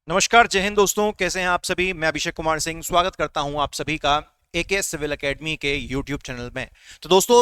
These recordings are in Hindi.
नमस्कार, जय हिंद दोस्तों। कैसे हैं आप सभी। मैं अभिषेक कुमार सिंह स्वागत करता हूं आप सभी का एके सिविल एकेडमी के यूट्यूब चैनल में। तो दोस्तों,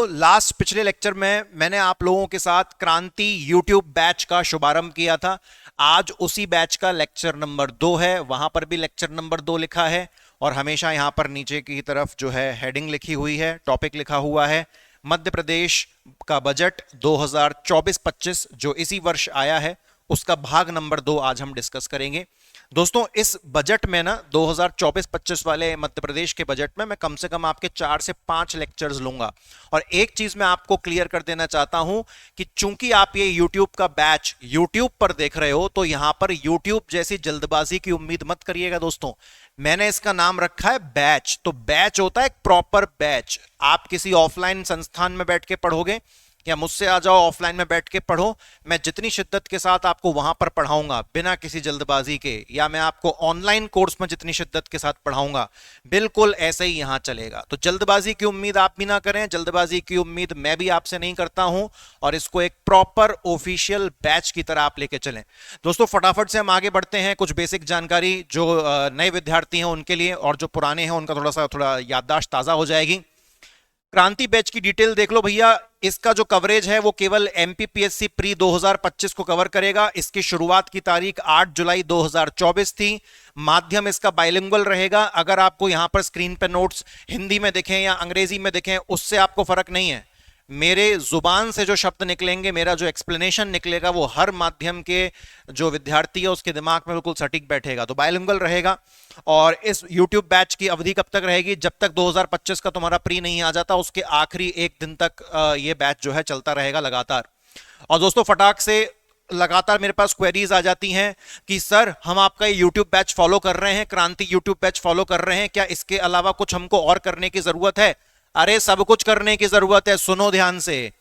पिछले लेक्चर में मैंने आप लोगों के साथ क्रांति यूट्यूब बैच का शुभारंभ किया था। आज उसी बैच का लेक्चर नंबर 2 है। वहां पर भी लेक्चर नंबर 2 लिखा है और हमेशा यहां पर नीचे की तरफ जो है हेडिंग लिखी हुई है, टॉपिक लिखा हुआ है मध्य प्रदेश का बजट 2024-25 जो इसी वर्ष आया है, उसका भाग नंबर 2 आज हम डिस्कस करेंगे। दोस्तों, इस बजट में ना 2024-25 वाले मध्य प्रदेश के बजट में मैं कम से कम आपके 4 से 5 लेक्चर्स लूंगा। और एक चीज मैं आपको क्लियर कर देना चाहता हूं कि चूंकि आप ये YouTube का बैच YouTube पर देख रहे हो, तो यहां पर YouTube जैसी जल्दबाजी की उम्मीद मत करिएगा दोस्तों। मैंने इसका नाम रखा है बैच। तो बैच होता है एक प्रॉपर बैच। आप किसी ऑफलाइन संस्थान में बैठ के पढ़ोगे या मुझसे आ जाओ ऑफलाइन में बैठ के पढ़ो, मैं जितनी शिद्दत के साथ आपको वहां पर पढ़ाऊंगा बिना किसी जल्दबाजी के, या मैं आपको ऑनलाइन कोर्स में जितनी शिद्दत के साथ पढ़ाऊंगा, बिल्कुल ऐसे ही यहां चलेगा। तो जल्दबाजी की उम्मीद आप भी ना करें, जल्दबाजी की उम्मीद मैं भी आपसे नहीं करता हूं, और इसको एक प्रॉपर ऑफिशियल बैच की तरह आप लेके चलें। दोस्तों, फटाफट से हम आगे बढ़ते हैं। कुछ बेसिक जानकारी जो नए विद्यार्थी हैं उनके लिए, और जो पुराने हैं उनका थोड़ा याददाश्त ताजा हो जाएगी। क्रांति बैच की डिटेल देख लो भैया। इसका जो कवरेज है वो केवल एमपीपीएससी प्री 2025 को कवर करेगा। इसकी शुरुआत की तारीख 8 जुलाई 2024 थी। माध्यम इसका बाइलिंगुअल रहेगा। अगर आपको यहां पर स्क्रीन पे नोट्स हिंदी में दिखें या अंग्रेजी में दिखें, उससे आपको फर्क नहीं है। मेरे जुबान से जो शब्द निकलेंगे, मेरा जो एक्सप्लेनेशन निकलेगा, वो हर माध्यम के जो विद्यार्थी है उसके दिमाग में बिल्कुल सटीक बैठेगा। तो बाइलिंगुअल रहेगा। और इस YouTube बैच की अवधि कब तक रहेगी? जब तक 2025 का तुम्हारा प्री नहीं आ जाता, उसके आखिरी एक दिन तक ये बैच जो है चलता रहेगा लगातार। और दोस्तों, फटाक से लगातार मेरे पास क्वेरीज आ जाती हैं कि सर, हम आपका ये YouTube बैच फॉलो कर रहे हैं, क्रांति YouTube बैच फॉलो कर रहे हैं, क्या इसके अलावा कुछ हमको और करने की जरूरत है? अरे, सब कुछ करने की जरूरत है। सुनो ध्यान से।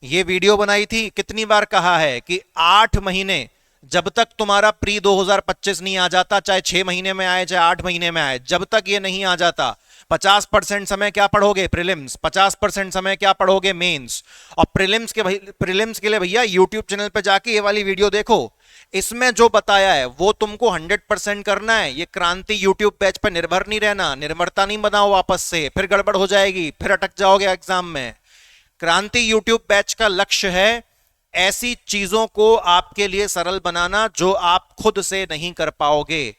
ये वीडियो बनाई थी, कितनी बार कहा है कि 8 महीने जब तक तुम्हारा प्री 2025 नहीं आ जाता, चाहे 6 महीने में आए चाहे 8 महीने में आए, जब तक ये नहीं आ जाता, 50% समय क्या पढ़ोगे? प्रीलिम्स। 50% समय क्या पढ़ोगे? मेंस। और प्रीलिम्स के लिए भैया YouTube चैनल पे जाके ये वाली वीडियो देखो। इसमें जो बताया है वो तुमको 100% करना है। ये क्रांति YouTube बैच पर निर्भर नहीं रहना। निर्भरता नहीं बनाओ वापस से, फिर गड़बड़ हो जाएगी, फिर अटक जाओगे एग्जाम में। क्रांति YouTube बैच का लक्ष्य है ऐसी चीजों को आपके लिए सरल बनाना जो आप खुद से नहीं कर पाओगे।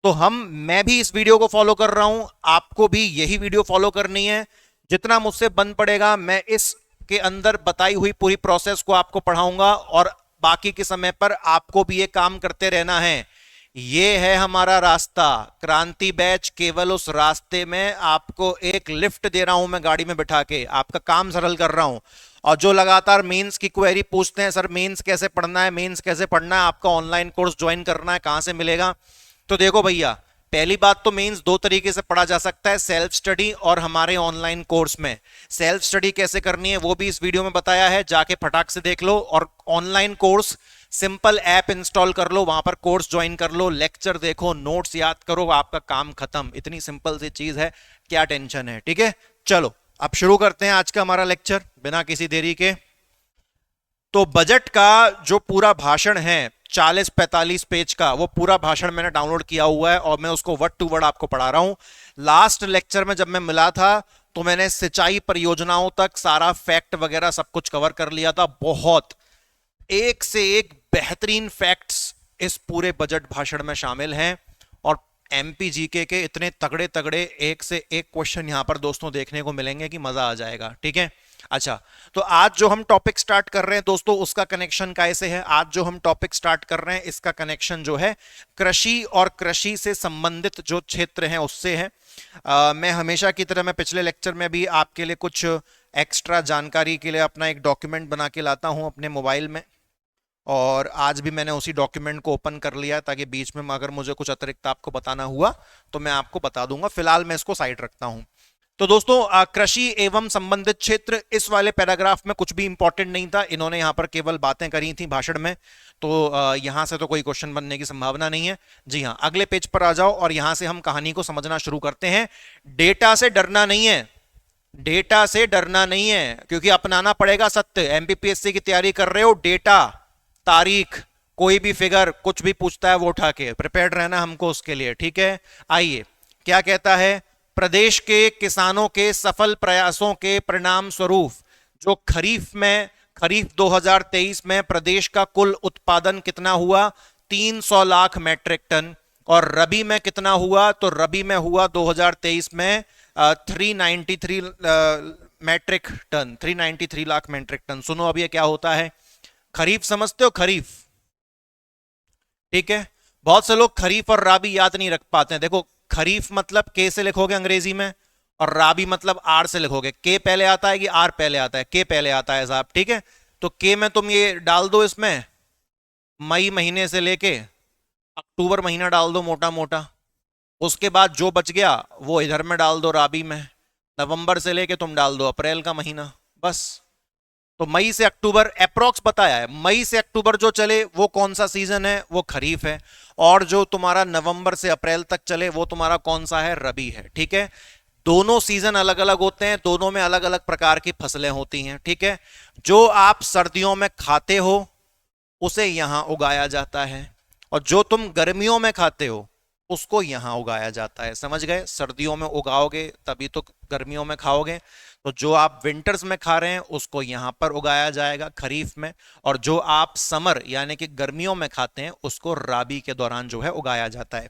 तो मैं भी इस वीडियो को फॉलो कर रहा हूं, आपको भी यही वीडियो फॉलो करनी है। जितना मुझसे बन पड़ेगा, मैं इसके अंदर बताई हुई पूरी प्रोसेस को आपको पढ़ाऊंगा, और बाकी के समय पर आपको भी ये काम करते रहना है। ये है हमारा रास्ता। क्रांति बैच केवल उस रास्ते में आपको एक लिफ्ट दे रहा हूं, मैं गाड़ी में बिठा के आपका काम सरल कर रहा हूं। और जो लगातार मेंस की क्वेरी पूछते हैं, सर मेंस कैसे पढ़ना है, मेंस कैसे पढ़ना है, आपका ऑनलाइन कोर्स ज्वाइन करना है, कहां से मिलेगा? तो देखो भैया, पहली बात तो मेंस 2 तरीके से पढ़ा जा सकता है, सेल्फ स्टडी और हमारे ऑनलाइन कोर्स में। सेल्फ स्टडी कैसे करनी है वो भी इस वीडियो में बताया है, जाके फटाक से देख लो। और online course, simple app install कर लो, वहां पर कोर्स ज्वाइन कर लो, लेक्चर देखो, नोट्स याद करो, आपका काम खत्म। इतनी सिंपल सी चीज है, क्या टेंशन है? ठीक है, चलो अब शुरू करते हैं आज का हमारा लेक्चर बिना किसी देरी के। तो बजट का जो पूरा भाषण है 40-45 पेज का, वो पूरा भाषण मैंने डाउनलोड किया हुआ है और मैं उसको वर्ड टू वर्ड आपको पढ़ा रहा हूं। लास्ट लेक्चर में जब मैं मिला था तो मैंने सिंचाई परियोजनाओं तक सारा फैक्ट वगैरह सब कुछ कवर कर लिया था। बहुत एक से एक बेहतरीन फैक्ट्स इस पूरे बजट भाषण में शामिल हैं, और एमपी जीके के इतने तगड़े तगड़े एक से एक क्वेश्चन यहां पर दोस्तों देखने को मिलेंगे कि मजा आ जाएगा। ठीक है, अच्छा, तो आज जो हम टॉपिक स्टार्ट कर रहे हैं दोस्तों, उसका कनेक्शन कैसे है? आज जो हम टॉपिक स्टार्ट कर रहे हैं, इसका कनेक्शन जो है कृषि और कृषि से संबंधित जो क्षेत्र हैं उससे है। मैं हमेशा की तरह, मैं पिछले लेक्चर में भी आपके लिए कुछ एक्स्ट्रा जानकारी के लिए अपना एक डॉक्यूमेंट बना के लाता हूं अपने मोबाइल में, और आज भी मैंने उसी डॉक्यूमेंट को ओपन कर लिया ताकि बीच में अगर मुझे कुछ अतिरिक्त आपको बताना हुआ तो मैं आपको बता दूंगा। फिलहाल मैं इसको साइड रखता हूं। तो दोस्तों, कृषि एवं संबंधित क्षेत्र, इस वाले पैराग्राफ में कुछ भी इंपॉर्टेंट नहीं था। इन्होंने यहां पर केवल बातें करी थी भाषण में, तो यहां से तो कोई क्वेश्चन बनने की संभावना नहीं है। जी हां, अगले पेज पर आ जाओ और यहां से हम कहानी को समझना शुरू करते हैं। डेटा से डरना नहीं है, डेटा से डरना नहीं है, क्योंकि अपनाना पड़ेगा सत्य। एमपीपीएससी की तैयारी कर रहे हो, डेटा, तारीख, कोई भी फिगर कुछ भी पूछता है वो उठा के प्रिपेयर्ड रहना हमको उसके लिए, ठीक है। आइए क्या कहता है, प्रदेश के किसानों के सफल प्रयासों के परिणाम स्वरूप जो खरीफ 2023 में प्रदेश का कुल उत्पादन कितना हुआ, 300 लाख मैट्रिक टन। और रबी में कितना हुआ, तो रबी में हुआ 2023 में 393 metric ton, 393 lakh metric ton. सुनो अब ये क्या होता है, खरीफ समझते हो, खरीफ, ठीक है। बहुत से लोग खरीफ और राबी याद नहीं रख पाते हैं। देखो खरीफ मतलब के से लिखोगे अंग्रेजी में, और राबी मतलब आर से लिखोगे। के पहले आता है कि आर पहले आता है, के पहले आता है साहब, ठीक है। तो के में तुम ये डाल दो, इसमें मई महीने से लेके अक्टूबर महीना डाल दो मोटा मोटा, उसके बाद जो बच गया वो इधर में डाल दो राबी में, नवंबर से लेके तुम डाल दो अप्रैल का महीना, बस। तो मई से अक्टूबर अप्रोक्स बताया है, मई से अक्टूबर जो चले वो कौन सा सीजन है, वो खरीफ है। और जो तुम्हारा नवंबर से अप्रैल तक चले वो तुम्हारा कौन सा है, रबी है, ठीक है। दोनों सीजन अलग अलग होते हैं, दोनों में अलग अलग प्रकार की फसलें होती हैं, ठीक है। जो आप सर्दियों में खाते हो उसे यहां उगाया जाता है, और जो तुम गर्मियों में खाते हो उसको यहां उगाया जाता है, समझ गए। सर्दियों में उगाओगे तभी तो गर्मियों में खाओगे। तो जो आप विंटर्स में खा रहे हैं उसको यहां पर उगाया जाएगा खरीफ में, और जो आप समर यानी कि गर्मियों में खाते हैं उसको राबी के दौरान जो है उगाया जाता है।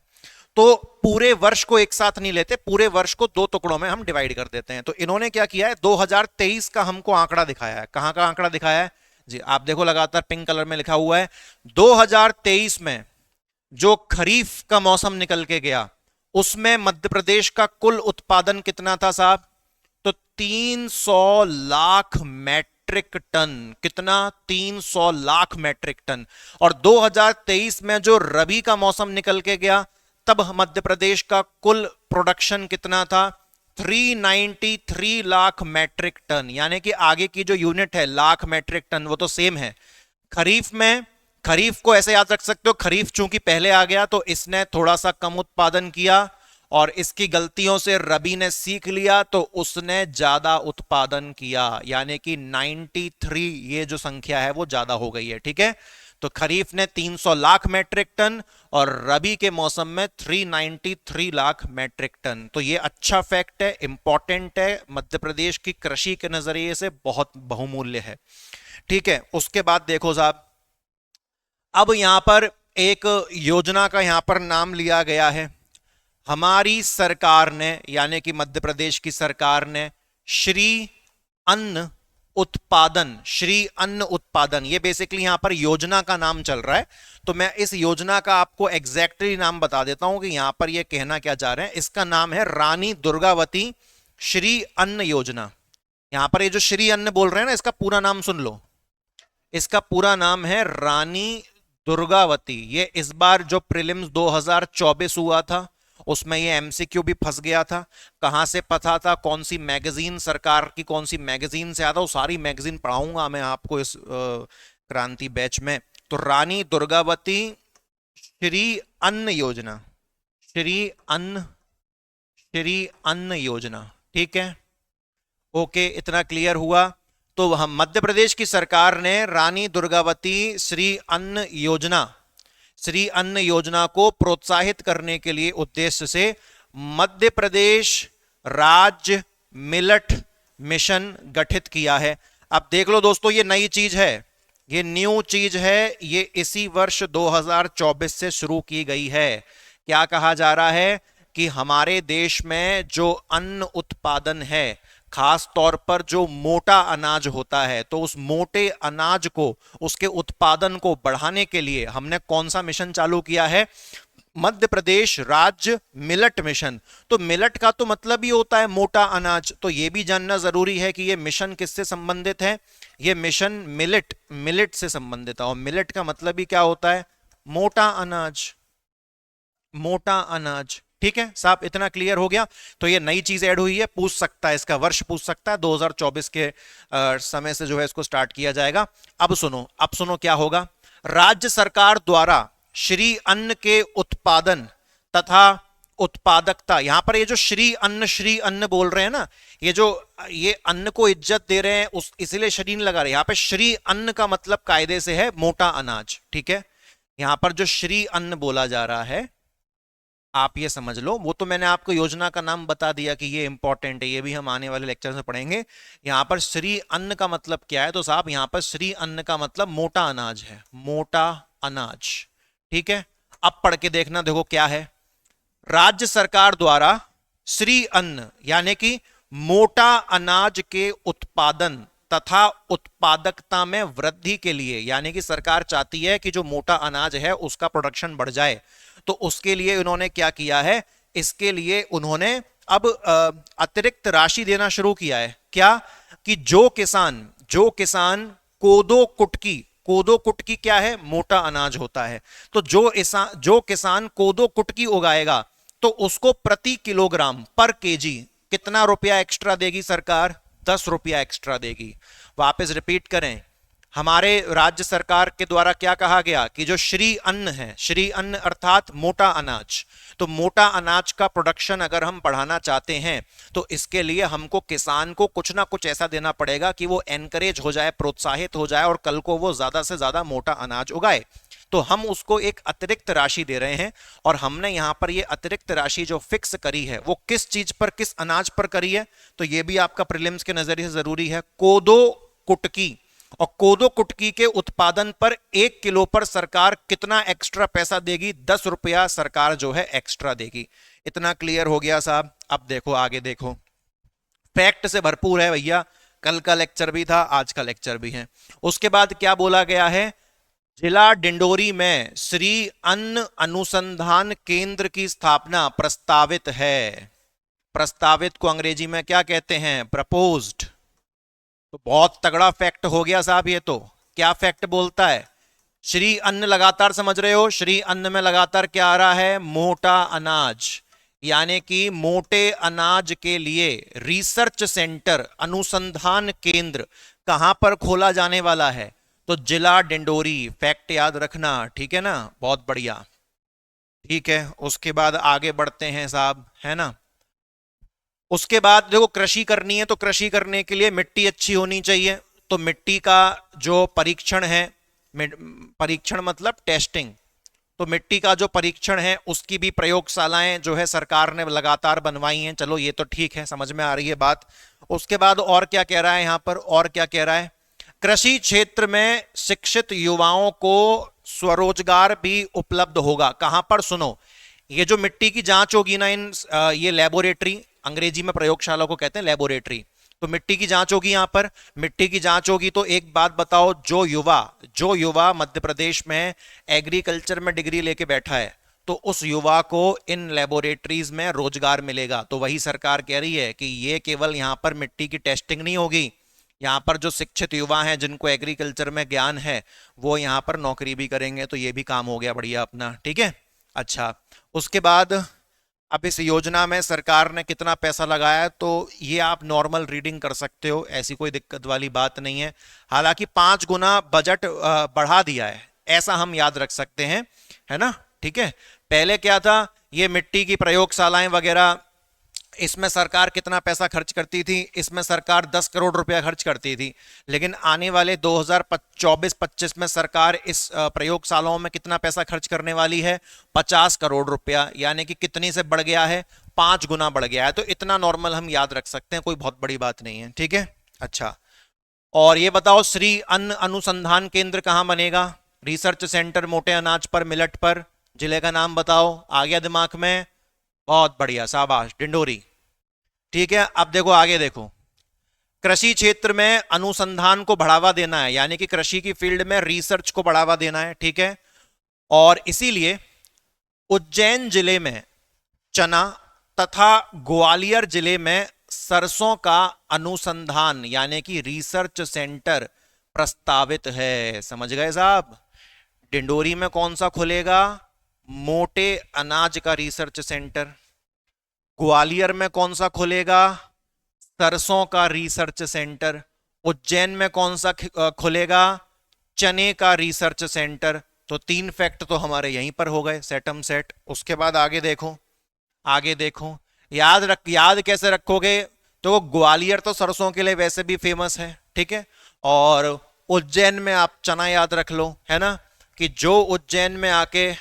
तो पूरे वर्ष को एक साथ नहीं लेते, पूरे वर्ष को दो टुकड़ों में हम डिवाइड कर देते हैं। तो इन्होंने क्या किया है, 2023 का हमको आंकड़ा दिखाया है। कहां का आंकड़ा दिखाया है जी, आप देखो लगातार पिंक कलर में लिखा हुआ है। 2023 में जो खरीफ का मौसम निकल के गया उसमें मध्य प्रदेश का कुल उत्पादन कितना था साहब, तो 300 लाख मैट्रिक टन। कितना, 300 लाख मैट्रिक टन। और 2023 में जो रबी का मौसम निकल के गया तब मध्य प्रदेश का कुल प्रोडक्शन कितना था, 393 लाख मैट्रिक टन। यानी कि आगे की जो यूनिट है लाख मैट्रिक टन वो तो सेम है। खरीफ को ऐसे याद रख सकते हो, खरीफ चूंकि पहले आ गया तो इसने थोड़ा सा कम उत्पादन किया, और इसकी गलतियों से रबी ने सीख लिया तो उसने ज्यादा उत्पादन किया, यानी कि 93 ये जो संख्या है वो ज्यादा हो गई है, ठीक है। तो खरीफ ने 300 लाख मैट्रिक टन और रबी के मौसम में 393 लाख मैट्रिक टन। तो ये अच्छा फैक्ट है, इंपॉर्टेंट है, मध्य प्रदेश की कृषि के नजरिए से बहुत बहुमूल्य है, ठीक है। उसके बाद देखो साहब, अब यहां पर एक योजना का यहां पर नाम लिया गया है। हमारी सरकार ने यानी कि मध्य प्रदेश की सरकार ने श्री अन्न उत्पादन, ये बेसिकली यहां पर योजना का नाम चल रहा है। तो मैं इस योजना का आपको एग्जैक्टली नाम बता देता हूं कि यहां पर ये कहना क्या चाह रहे हैं। इसका नाम है रानी दुर्गावती श्री अन्न योजना। यहां पर ये जो श्री अन्न बोल रहे हैं ना, इसका पूरा नाम सुन लो। इसका पूरा नाम है रानी दुर्गावती। ये इस बार जो प्रीलिम्स 2024 हुआ था उसमें ये एमसीक्यू भी फंस गया था। कहां से पता था, कौन सी मैगजीन, सरकार की कौन सी मैगजीन से आता, वो सारी मैगजीन पढ़ाऊंगा मैं आपको इस क्रांति बैच में। तो रानी दुर्गावती श्री अन्न योजना, श्री अन्न योजना, ठीक है, ओके, इतना क्लियर हुआ। तो हम मध्य प्रदेश की सरकार ने रानी दुर्गावती श्री अन्न योजना को प्रोत्साहित करने के लिए उद्देश्य से मध्य प्रदेश राज्य मिलट मिशन गठित किया है। अब देख लो दोस्तों, ये नई चीज है, ये न्यू चीज है, ये इसी वर्ष 2024 से शुरू की गई है। क्या कहा जा रहा है कि हमारे देश में जो अन्न उत्पादन है, खास तौर पर जो मोटा अनाज होता है, तो उस मोटे अनाज को, उसके उत्पादन को बढ़ाने के लिए हमने कौन सा मिशन चालू किया है, मध्य प्रदेश राज्य मिलट मिशन। तो मिलट का तो मतलब ही होता है मोटा अनाज, तो यह भी जानना जरूरी है कि यह मिशन किससे संबंधित है। यह मिशन मिलेट से संबंधित है, और मिलेट का मतलब ही क्या होता है, मोटा अनाज, ठीक है साहब, इतना क्लियर हो गया। तो ये नई चीज ऐड हुई है, पूछ सकता है, इसका वर्ष पूछ सकता है, 2024 के समय से जो है इसको स्टार्ट किया जाएगा। अब सुनो क्या होगा। राज्य सरकार द्वारा श्री अन्न के उत्पादन तथा उत्पादकता, यहां पर ये जो श्री अन्न बोल रहे हैं ना, ये अन्न को इज्जत दे रहे हैं, इसलिए श्री लगा रहे हैं। यहां पे श्री अन्न का मतलब कायदे से है मोटा अनाज, ठीक है। यहां पर जो श्री अन्न बोला जा रहा है, आप ये समझ लो, वो तो मैंने आपको योजना का नाम बता दिया कि ये इंपॉर्टेंट है, ये भी हम आने वाले लेक्चर में पढ़ेंगे। यहां पर श्री अन्न का मतलब क्या है, तो साहब यहां पर श्री अन्न का मतलब मोटा अनाज है, मोटा अनाज। ठीक है, अब पढ़ के देखना, देखो क्या है। राज्य सरकार द्वारा श्री अन्न यानी कि मोटा अनाज के उत्पादन तथा उत्पादकता में वृद्धि के लिए, यानी कि सरकार चाहती है कि जो मोटा अनाज है उसका प्रोडक्शन बढ़ जाए, तो उसके लिए उन्होंने क्या किया है, इसके लिए उन्होंने अब अतिरिक्त राशि देना शुरू किया है। क्या कि जो किसान कोदो कुटकी क्या है, मोटा अनाज होता है, तो जो किसान कोदो कुटकी उगाएगा तो उसको प्रति किलोग्राम पर केजी कितना रुपया एक्स्ट्रा देगी सरकार, 10 रुपया एक्स्ट्रा देगी। वापस रिपीट करें, हमारे राज्य सरकार के द्वारा क्या कहा गया कि जो श्री अन्न है, श्री अन्न अर्थात मोटा अनाज, तो मोटा अनाज का प्रोडक्शन अगर हम बढ़ाना चाहते हैं तो इसके लिए हमको किसान को कुछ ना कुछ ऐसा देना पड़ेगा कि वो एनकरेज हो जाए, प्रोत्साहित हो जाए और कल को वो ज्यादा से ज्यादा मोटा अनाज उगाए। तो हम उसको एक अतिरिक्त राशि दे रहे हैं, और हमने यहां पर ये अतिरिक्त राशि जो फिक्स करी है वो किस चीज पर, किस अनाज पर करी है, तो ये भी आपका प्रीलिम्स के नजरिए से जरूरी है। कोदो कुटकी, और कोदो कुटकी के उत्पादन पर 1 किलो पर सरकार कितना एक्स्ट्रा पैसा देगी, 10 रुपया सरकार जो है एक्स्ट्रा देगी। इतना क्लियर हो गया साहब। अब देखो आगे देखो, फैक्ट से भरपूर है भैया, कल का लेक्चर भी था, आज का लेक्चर भी है। उसके बाद क्या बोला गया है, जिला डिंडोरी में श्री अन्न अनुसंधान केंद्र की स्थापना प्रस्तावित है। प्रस्तावित को अंग्रेजी में क्या कहते हैं, प्रपोज्ड। तो बहुत तगड़ा फैक्ट हो गया साहब ये तो। क्या फैक्ट बोलता है, श्री अन्न लगातार समझ रहे हो, श्री अन्न में लगातार क्या आ रहा है, मोटा अनाज, यानी कि मोटे अनाज के लिए रिसर्च सेंटर, अनुसंधान केंद्र कहां पर खोला जाने वाला है, तो जिला डिंडोरी। फैक्ट याद रखना, ठीक है ना, बहुत बढ़िया। ठीक है, उसके बाद आगे बढ़ते हैं साहब, है ना। उसके बाद देखो, कृषि करनी है तो कृषि करने के लिए मिट्टी अच्छी होनी चाहिए, तो मिट्टी का जो परीक्षण है, परीक्षण मतलब टेस्टिंग, तो मिट्टी का जो परीक्षण है उसकी भी प्रयोगशालाएं जो है सरकार ने लगातार बनवाई हैं। चलो ये तो ठीक है, समझ में आ रही है बात। उसके बाद और क्या कह रहा है यहां पर, और क्या कह रहा है, कृषि क्षेत्र में शिक्षित युवाओं को स्वरोजगार भी उपलब्ध होगा। कहां पर, सुनो, ये जो मिट्टी की जांच होगी ना, ये लेबोरेटरी, अंग्रेजी में प्रयोगशाला को कहते हैं लेबोरेटरी, तो मिट्टी की जांच होगी यहां पर, मिट्टी की जांच होगी। तो एक बात बताओ, जो युवा मध्य प्रदेश में एग्रीकल्चर में डिग्री लेके बैठा है, तो उस युवा को इन लेबोरेटरीज में रोजगार मिलेगा। तो वही सरकार कह रही है कि ये केवल यहां पर मिट्टी की टेस्टिंग नहीं होगी, यहाँ पर जो शिक्षित युवा हैं जिनको एग्रीकल्चर में ज्ञान है वो यहाँ पर नौकरी भी करेंगे। तो ये भी काम हो गया बढ़िया अपना, ठीक है। अच्छा, उसके बाद अब इस योजना में सरकार ने कितना पैसा लगाया है, तो ये आप नॉर्मल रीडिंग कर सकते हो, ऐसी कोई दिक्कत वाली बात नहीं है। हालांकि 5 गुना बजट बढ़ा दिया है, ऐसा हम याद रख सकते हैं, है ना। ठीक है, पहले क्या था, ये मिट्टी की प्रयोगशालाएं वगैरह, इसमें सरकार कितना पैसा खर्च करती थी, इसमें सरकार 10 करोड़ रुपया खर्च करती थी। लेकिन आने वाले 2024-25 में सरकार इस प्रयोगशालाओं में कितना पैसा खर्च करने वाली है, 50 करोड़ रुपया, यानी कि कितनी से बढ़ गया है, 5 गुना बढ़ गया है। तो इतना नॉर्मल हम याद रख सकते हैं, कोई बहुत बड़ी बात नहीं है, ठीक है। अच्छा, और ये बताओ, श्री अन्न अनुसंधान केंद्र कहां बनेगा, रिसर्च सेंटर मोटे अनाज पर, मिलट पर, जिले का नाम बताओ, आ गया दिमाग में, बहुत बढ़िया, शाबाश, डिंडोरी। ठीक है, अब देखो आगे देखो, कृषि क्षेत्र में अनुसंधान को बढ़ावा देना है, यानी कि कृषि की फील्ड में रिसर्च को बढ़ावा देना है, ठीक है। और इसीलिए उज्जैन जिले में चना तथा ग्वालियर जिले में सरसों का अनुसंधान यानी कि रिसर्च सेंटर प्रस्तावित है। समझ गए साहब, डिंडोरी में कौन सा खुलेगा, मोटे अनाज का रिसर्च सेंटर, ग्वालियर में कौन सा खुलेगा, सरसों का रिसर्च सेंटर, उज्जैन में कौन सा खुलेगा, चने का रिसर्च सेंटर। तो 3 फैक्ट तो हमारे यहीं पर हो गए, सेटम सेट। उसके बाद आगे देखो, आगे देखो, याद कैसे रखोगे, तो ग्वालियर तो सरसों के लिए वैसे भी फेमस है, ठीक है, और उज्जैन में आप चना याद रख लो, है ना। कि जो उज्जैन में आके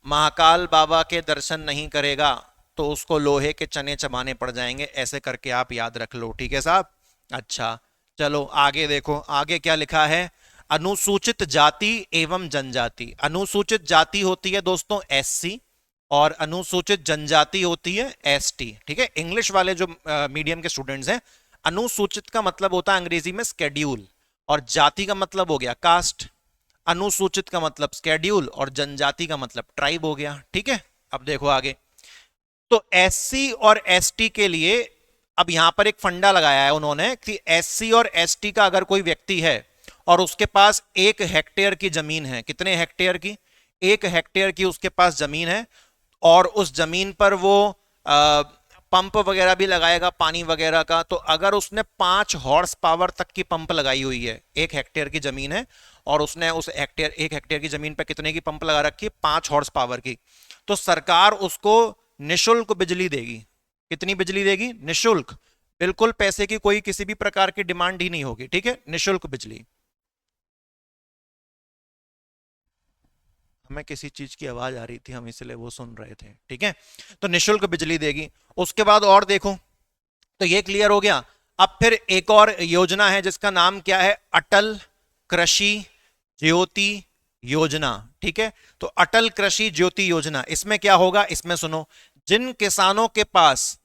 महाकाल बाबा के दर्शन नहीं करेगा तो उसको लोहे के चने चबाने पड़ जाएंगे, ऐसे करके आप याद रख लो। ठीक है साहब। अच्छा, चलो आगे देखो, आगे क्या लिखा है। अनुसूचित जाति एवं जनजाति। अनुसूचित जाति होती है दोस्तों एससी, और अनुसूचित जनजाति होती है एसटी। ठीक है, इंग्लिश वाले जो मीडियम के स्टूडेंट्स हैं, अनुसूचित का मतलब होता है अंग्रेजी में स्केड्यूल, और जाति का मतलब हो गया कास्ट। अनुसूचित का मतलब स्केड्यूल और जनजाति का मतलब ट्राइब हो गया। ठीक है, अब देखो आगे। तो एससी और एसटी के लिए अब यहां पर एक फंडा लगाया है उन्होंने कि एससी और एसटी का अगर कोई व्यक्ति है और उसके पास 1 हेक्टेयर की जमीन है, कितने हेक्टेयर की, 1 हेक्टेयर की उसके पास जमीन है, और उस जमीन पर वो पंप वगैरह भी लगाएगा पानी वगैरह का, तो अगर उसने 5 हॉर्स पावर तक की पंप लगाई हुई है, 1 हेक्टेयर की जमीन है और उसने उस 1 हेक्टेयर की जमीन पर कितने की पंप लगा रखी है, 5 हॉर्स पावर की, तो सरकार उसको निशुल्क बिजली देगी। कितनी बिजली देगी, निशुल्क, बिल्कुल पैसे की कोई किसी भी प्रकार की डिमांड ही नहीं होगी। ठीक है, निशुल्क बिजली। हमें किसी चीज की आवाज आ रही थी, हम इसलिए वो सुन रहे थे। ठीक है, तो निशुल्क बिजली देगी। उसके बाद और देखो, तो ये क्लियर हो गया। अब फिर एक और योजना है जिसका नाम क्या है, अटल कृषि ज्योति योजना। ठीक है, तो अटल कृषि ज्योति योजना, इसमें क्या होगा, इसमें सुनो, जिन किसानों के पास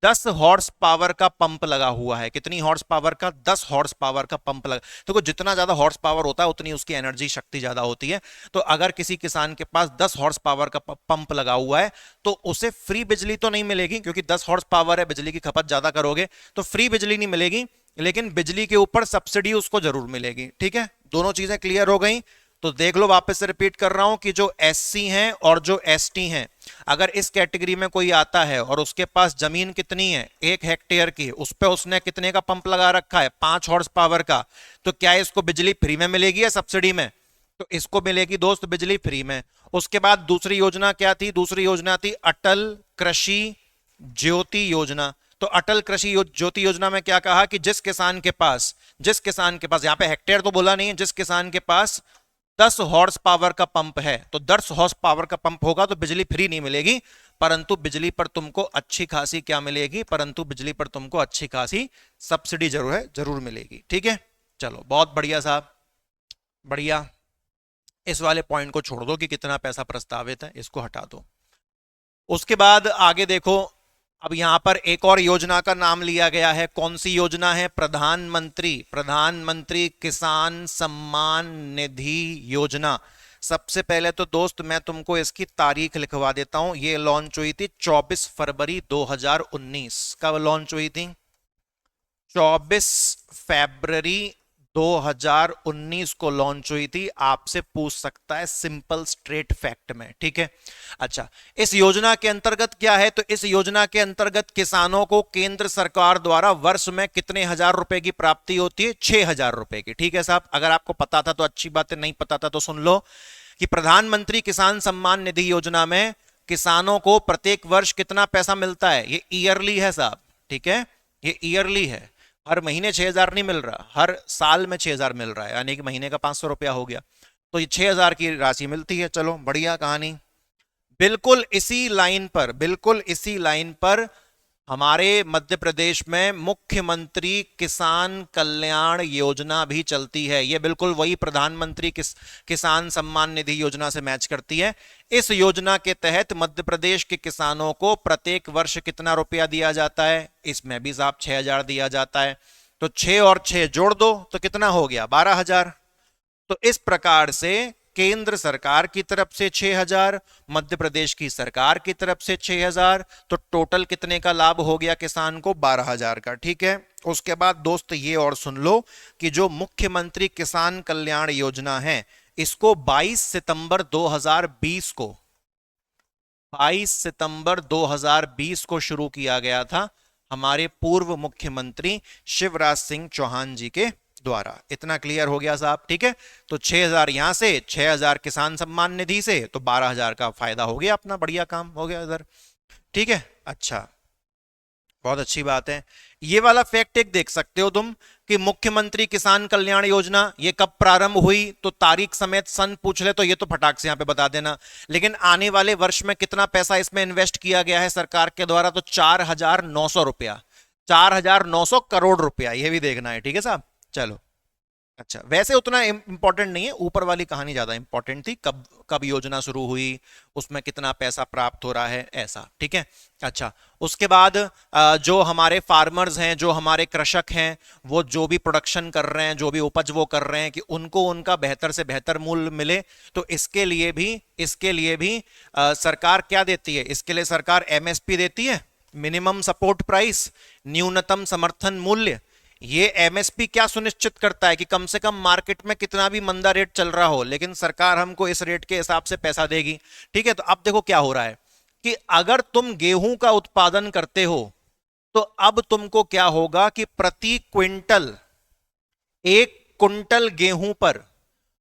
10 हॉर्स पावर का पंप लगा हुआ है, कितनी हॉर्स पावर का, 10 हॉर्स पावर का पंप लगा, देखो जितना ज्यादा हॉर्स पावर होता है उतनी उसकी एनर्जी शक्ति ज्यादा होती है। तो अगर किसी किसान के पास 10 हॉर्स पावर का पंप लगा हुआ है तो उसे फ्री बिजली तो नहीं मिलेगी, क्योंकि 10 हॉर्स पावर है, बिजली की खपत ज्यादा करोगे तो फ्री बिजली नहीं मिलेगी, लेकिन बिजली के ऊपर सब्सिडी उसको जरूर मिलेगी। ठीक है, दोनों चीजें क्लियर हो गई। तो देख लो, वापस से रिपीट कर रहा हूं कि जो एससी हैं और जो एसटी हैं, अगर इस कैटेगरी में कोई आता है और उसके पास जमीन कितनी है, 1 हेक्टेयर की, उस पर उसने कितने का पंप लगा रखा है, 5 हॉर्स पावर का, तो क्या इसको बिजली फ्री में मिलेगी या सब्सिडी में, तो इसको मिलेगी दोस्त बिजली फ्री में। उसके बाद दूसरी योजना क्या थी, दूसरी योजना थी अटल कृषि ज्योति योजना। तो अटल कृषि ज्योति योजना में क्या कहा कि जिस किसान के पास, यहां पे हेक्टेयर तो बोला नहीं है, जिस किसान के पास 10 हॉर्स पावर का पंप है, तो 10 हॉर्स पावर का पंप होगा तो बिजली फ्री नहीं मिलेगी, परंतु बिजली पर तुमको अच्छी खासी क्या मिलेगी, परंतु बिजली पर तुमको अच्छी खासी सब्सिडी जरूर है, जरूर मिलेगी। ठीक है, चलो बहुत बढ़िया साहब, बढ़िया। इस वाले पॉइंट को छोड़ दो कि कितना पैसा प्रस्तावित है, इसको हटा दो। उसके बाद आगे देखो, अब यहां पर एक और योजना का नाम लिया गया है। कौन सी योजना है, प्रधानमंत्री किसान सम्मान निधि योजना। सबसे पहले तो दोस्त मैं तुमको इसकी तारीख लिखवा देता हूं, ये लॉन्च हुई थी 24 फरवरी 2019। कब लॉन्च हुई थी, 24 फरवरी 2019 को लॉन्च हुई थी। आपसे पूछ सकता है सिंपल स्ट्रेट फैक्ट में। ठीक है, अच्छा, इस योजना के अंतर्गत क्या है, तो इस योजना के अंतर्गत किसानों को केंद्र सरकार द्वारा वर्ष में कितने हजार रुपए की प्राप्ति होती है, 6,000 रुपए की। ठीक है साहब, अगर आपको पता था तो अच्छी बात है, नहीं पता था तो सुन लो कि प्रधानमंत्री किसान सम्मान निधि योजना में किसानों को प्रत्येक वर्ष कितना पैसा मिलता है, ये ईयरली है साहब। ठीक है, ये ईयरली है, हर महीने 6,000 नहीं मिल रहा, हर साल में 6,000 मिल रहा है, यानी कि महीने का 500 रुपया हो गया, तो ये 6,000 की राशि मिलती है। चलो बढ़िया कहानी। बिल्कुल इसी लाइन पर, बिल्कुल इसी लाइन पर हमारे मध्य प्रदेश में मुख्यमंत्री किसान कल्याण योजना भी चलती है। ये बिल्कुल वही प्रधानमंत्री किसान सम्मान निधि योजना से मैच करती है। इस योजना के तहत मध्य प्रदेश के किसानों को प्रत्येक वर्ष कितना रुपया दिया जाता है, इसमें भी साहब 6,000 दिया जाता है। तो 6 और 6 जोड़ दो तो कितना हो गया, 12,000। तो इस प्रकार से केंद्र सरकार की तरफ से 6,000, मध्य प्रदेश की सरकार की तरफ से 6,000, तो टोटल कितने का लाभ हो गया किसान को, 12,000 का। ठीक है, उसके बाद दोस्त ये और सुन लो कि जो मुख्यमंत्री किसान कल्याण योजना है, इसको 22 सितंबर 2020 को 22 सितंबर 2020 को शुरू किया गया था हमारे पूर्व मुख्यमंत्री शिवराज सिंह चौहान जी के द्वारा। इतना क्लियर हो गया साहब। ठीक है, तो 6,000 यहां से, 6,000 किसान सम्मान निधि से, तो 12,000 का फायदा हो गया अपना, बढ़िया काम हो गया इधर। ठीक है, अच्छा बहुत अच्छी बात है। ये वाला फैक्ट एक देख सकते हो तुम कि मुख्यमंत्री किसान कल्याण योजना ये कब प्रारंभ हुई, तो तारीख समेत सन पूछ ले तो ये तो फटाक से यहां पे बता देना। लेकिन आने वाले वर्ष में कितना पैसा इसमें इन्वेस्ट किया गया है सरकार के द्वारा, तो 4,900 रुपया, 4,900 करोड़ रुपया, ये भी देखना है। ठीक है साहब, चलो। अच्छा, वैसे उतना इंपॉर्टेंट नहीं है, ऊपर वाली कहानी ज्यादा इंपॉर्टेंट थी, कब कब योजना शुरू हुई, उसमें कितना पैसा प्राप्त हो रहा है, ऐसा। ठीक है। अच्छा, उसके बाद जो हमारे फार्मर्स हैं, जो हमारे कृषक हैं, वो जो भी प्रोडक्शन कर रहे हैं, जो भी उपज वो कर रहे हैं, कि उनको उनका बेहतर से बेहतर मूल्य मिले, तो इसके लिए भी सरकार क्या देती है, इसके लिए सरकार एमएसपी देती है, मिनिमम सपोर्ट प्राइस, न्यूनतम समर्थन मूल्य। ये एमएसपी क्या सुनिश्चित करता है कि कम से कम मार्केट में कितना भी मंदा रेट चल रहा हो, लेकिन सरकार हमको इस रेट के हिसाब से पैसा देगी। ठीक है। तो अब देखो क्या हो रहा है कि अगर तुम गेहूं का उत्पादन करते हो, तो अब तुमको क्या होगा कि प्रति क्विंटल, 1 कुंटल गेहूं पर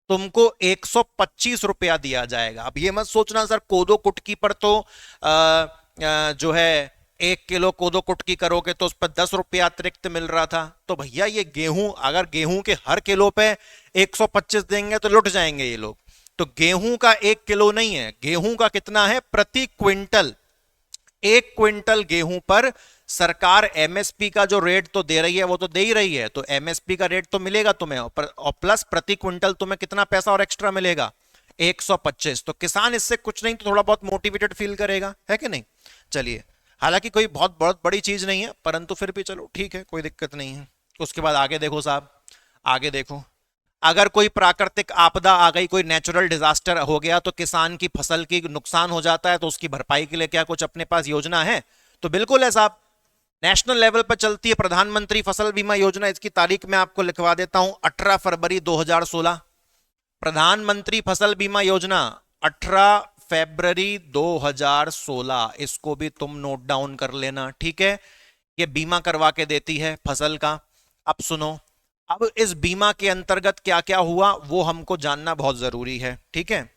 तुमको 125 रुपया दिया जाएगा। अब ये मत सोचना सर कोदो कुटकी पर तो जो है 1 किलो कोदो कुटकी करोगे तो उस पर 10 रुपया अतिरिक्त मिल रहा था। तो भैया ये गेहूं, अगर गेहूं के हर किलो पे 125 देंगे तो लुट जाएंगे ये लोग। तो गेहूं का 1 किलो नहीं है, गेहूं का कितना है, प्रति क्विंटल। 1 क्विंटल गेहूं पर सरकार एमएसपी का जो रेट तो दे रही है वो तो दे ही रही है, तो एमएसपी का रेट तो मिलेगा तुम्हें, और प्लस प्रति क्विंटल तुम्हें कितना पैसा और एक्स्ट्रा मिलेगा, 125। तो किसान इससे कुछ नहीं तो थोड़ा बहुत मोटिवेटेड फील करेगा, है कि नहीं। चलिए, हालांकि कोई बहुत बहुत बड़ी चीज नहीं है, परंतु फिर भी चलो ठीक है, कोई दिक्कत नहीं है। उसके बाद आगे देखो साहब, आगे देखो, अगर कोई प्राकृतिक आपदा आ गई, कोई नेचुरल डिजास्टर हो गया, तो किसान की फसल की नुकसान हो जाता है, तो उसकी भरपाई के लिए क्या कुछ अपने पास योजना है, तो बिल्कुल है साहब। नेशनल लेवल पर चलती है प्रधानमंत्री फसल बीमा योजना। इसकी तारीख मैं आपको लिखवा देता हूं, 18 फरवरी 2016। प्रधानमंत्री फसल बीमा योजना 18 फरवरी 2016, इसको भी तुम नोट डाउन कर लेना। ठीक है, ये बीमा करवा के देती है फसल का। अब सुनो, अब इस बीमा के अंतर्गत क्या क्या हुआ वो हमको जानना बहुत जरूरी है। ठीक है,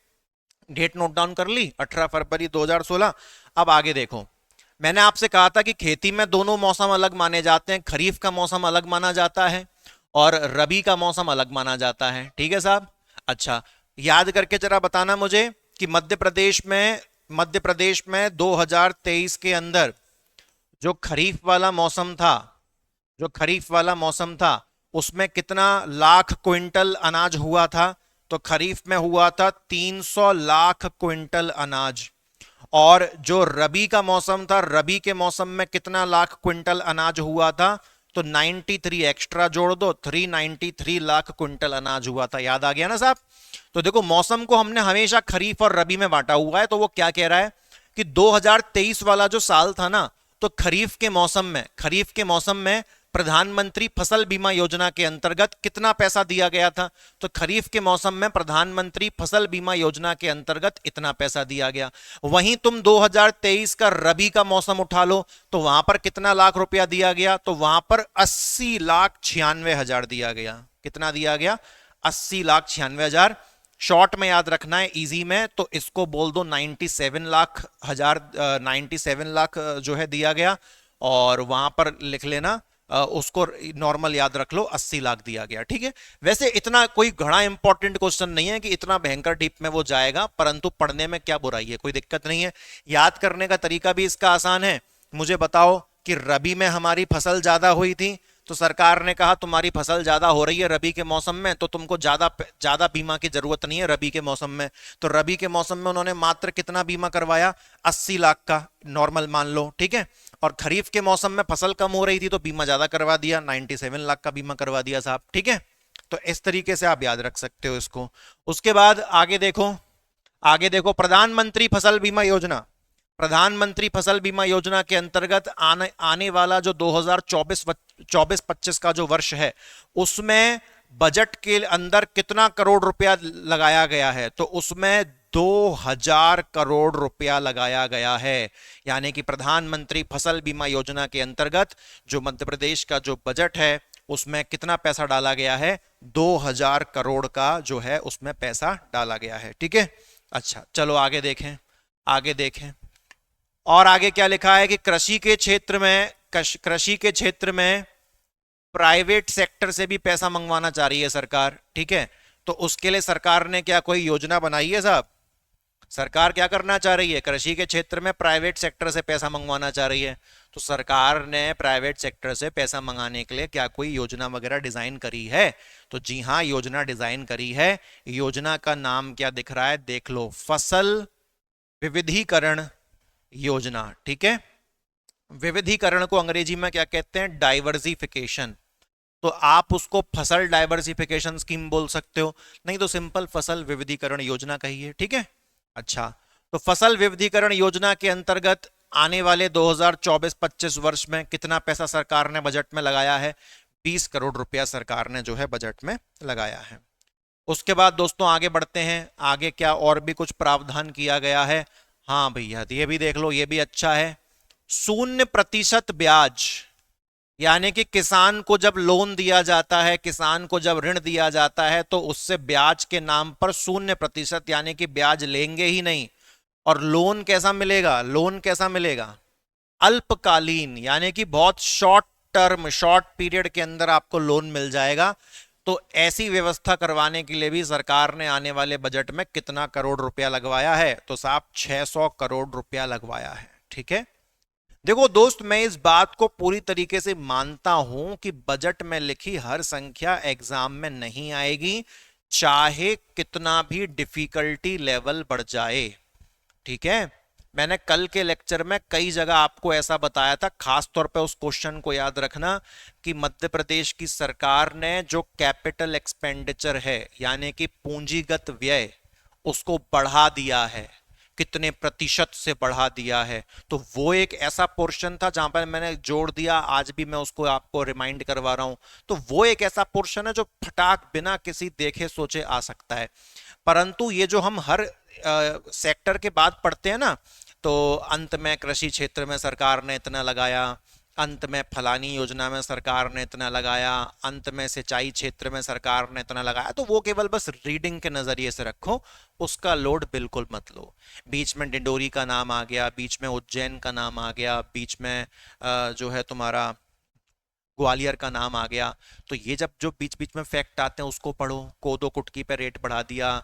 डेट नोट डाउन कर ली, 18 फरवरी 2016। अब आगे देखो, मैंने आपसे कहा था कि खेती में दोनों मौसम अलग माने जाते हैं, खरीफ का मौसम अलग माना जाता है और रबी का मौसम अलग माना जाता है। ठीक है साहब। अच्छा, याद करके जरा बताना मुझे कि मध्य प्रदेश में 2023 के अंदर जो खरीफ वाला मौसम था उसमें कितना लाख क्विंटल अनाज हुआ था, तो खरीफ में हुआ था 300 लाख क्विंटल अनाज। और जो रबी का मौसम था, रबी के मौसम में कितना लाख क्विंटल अनाज हुआ था, तो 93 एक्स्ट्रा जोड़ दो, 393 लाख क्विंटल अनाज हुआ था। याद आ गया ना साहब। तो देखो, मौसम को हमने हमेशा खरीफ और रबी में बांटा हुआ है, तो वो क्या कह रहा है कि 2023 वाला जो साल था ना, तो खरीफ के मौसम में प्रधानमंत्री फसल बीमा योजना के अंतर्गत कितना पैसा दिया गया था, तो खरीफ के मौसम में प्रधानमंत्री फसल बीमा योजना के अंतर्गत इतना पैसा दिया गया। वहीं तुम 2023 का रबी का मौसम उठा लो, तो वहां पर कितना लाख रुपया दिया गया, तो वहां पर 80,96,000 दिया गया। कितना दिया गया, 80,96,000। शॉर्ट में याद रखना है, इजी में तो इसको बोल दो 97 लाख जो है दिया गया, और वहां पर लिख लेना उसको नॉर्मल याद रख लो, 80 लाख दिया गया। ठीक है, वैसे इतना कोई घना इंपॉर्टेंट क्वेश्चन नहीं है कि इतना भयंकर डीप में वो जाएगा, परंतु पढ़ने में क्या बुराई है, कोई दिक्कत नहीं है। याद करने का तरीका भी इसका आसान है। मुझे बताओ कि रबी में हमारी फसल ज्यादा हुई थी, तो सरकार ने कहा तुम्हारी फसल ज्यादा हो रही है रबी के मौसम में, तो तुमको ज्यादा बीमा की जरूरत नहीं है रबी के मौसम में। तो रबी के मौसम में उन्होंने मात्र कितना बीमा करवाया, 80 लाख का नॉर्मल मान लो। ठीक है, और खरीफ के मौसम में फसल कम हो रही थी तो बीमा ज्यादा करवा दिया, 97 लाख का बीमा करवा दिया साहब। ठीक है, तो इस तरीके से आप याद रख सकते हो इसको। उसके बाद आगे देखो प्रधानमंत्री फसल बीमा योजना। प्रधानमंत्री फसल बीमा योजना के अंतर्गत आने वाला जो 2024-25 का जो वर्ष है, उसमें बजट के अंदर कितना करोड़ रुपया लगाया गया है, तो उसमें 2000 करोड़ रुपया लगाया गया है। यानी कि प्रधानमंत्री फसल बीमा योजना के अंतर्गत जो मध्य प्रदेश का जो बजट है उसमें कितना पैसा डाला गया है, 2000 करोड़ का जो है उसमें पैसा डाला गया है। ठीक है, अच्छा चलो आगे देखें। और आगे क्या लिखा है कि कृषि के क्षेत्र में कृषि के क्षेत्र में प्राइवेट सेक्टर से भी पैसा मंगवाना चाह रही है सरकार, ठीक है। तो उसके लिए सरकार ने क्या कोई योजना बनाई है साहब? सरकार क्या करना चाह रही है? कृषि के क्षेत्र में प्राइवेट सेक्टर से पैसा मंगवाना चाह रही है। तो सरकार ने प्राइवेट सेक्टर से पैसा मंगाने के लिए क्या कोई योजना वगैरह डिजाइन करी है? तो जी हां, योजना डिजाइन करी है। योजना का नाम क्या दिख रहा है? देख लो, फसल विविधीकरण योजना, ठीक है। विविधीकरण को अंग्रेजी में क्या कहते हैं? डाइवर्सिफिकेशन। तो आप उसको फसल डाइवर्सिफिकेशन स्कीम बोल सकते हो, नहीं तो सिंपल फसल विविधीकरण योजना कहिए, ठीक है। अच्छा, तो फसल विविधीकरण योजना के अंतर्गत आने वाले 2024-25 वर्ष में कितना पैसा सरकार ने बजट में लगाया है? 20 करोड़ रुपया सरकार ने जो है बजट में लगाया है। उसके बाद दोस्तों आगे बढ़ते हैं, आगे क्या और भी कुछ प्रावधान किया गया है? हाँ भैया, ये भी देख लो, ये भी अच्छा है। 0% ब्याज, यानी कि किसान को जब लोन दिया जाता है, किसान को जब ऋण दिया जाता है, तो उससे ब्याज के नाम पर 0%, यानी कि ब्याज लेंगे ही नहीं। और लोन कैसा मिलेगा? लोन कैसा मिलेगा? अल्पकालीन, यानी कि बहुत शॉर्ट टर्म, शॉर्ट पीरियड के अंदर आपको लोन मिल जाएगा। तो ऐसी व्यवस्था करवाने के लिए भी सरकार ने आने वाले बजट में कितना करोड़ रुपया लगवाया है? तो साहब 600 करोड़ रुपया लगवाया है, ठीक है। देखो दोस्त, मैं इस बात को पूरी तरीके से मानता हूं कि बजट में लिखी हर संख्या एग्जाम में नहीं आएगी, चाहे कितना भी डिफिकल्टी लेवल बढ़ जाए, ठीक है। मैंने कल के लेक्चर में कई जगह आपको ऐसा बताया था, खास तौर पे उस क्वेश्चन को याद रखना कि मध्य प्रदेश की सरकार ने जो कैपिटल एक्सपेंडिचर है, यानी कि पूंजीगत व्यय, उसको बढ़ा दिया है। कितने प्रतिशत से बढ़ा दिया है? तो वो एक ऐसा पोर्शन था जहां पर मैंने जोड़ दिया, आज भी मैं उसको आपको रिमाइंड करवा रहा हूं। तो वो एक ऐसा पोर्शन है जो फटाक बिना किसी देखे सोचे आ सकता है। परंतु ये जो हम हर सेक्टर के बाद पढ़ते हैं ना, तो अंत में कृषि क्षेत्र में सरकार ने इतना लगाया, अंत में फलानी योजना में सरकार ने इतना लगाया, अंत में सिंचाई क्षेत्र में सरकार ने इतना लगाया, तो वो केवल बस रीडिंग के नजरिए से रखो, उसका लोड बिल्कुल मत लो। बीच में डिंडोरी का नाम आ गया, बीच में उज्जैन का नाम आ गया, बीच में जो है तुम्हारा ग्वालियर का नाम आ गया। तो ये जब जो बीच बीच में फैक्ट आते हैं उसको पढ़ो। कोदो कुटकी पे रेट बढ़ा दिया,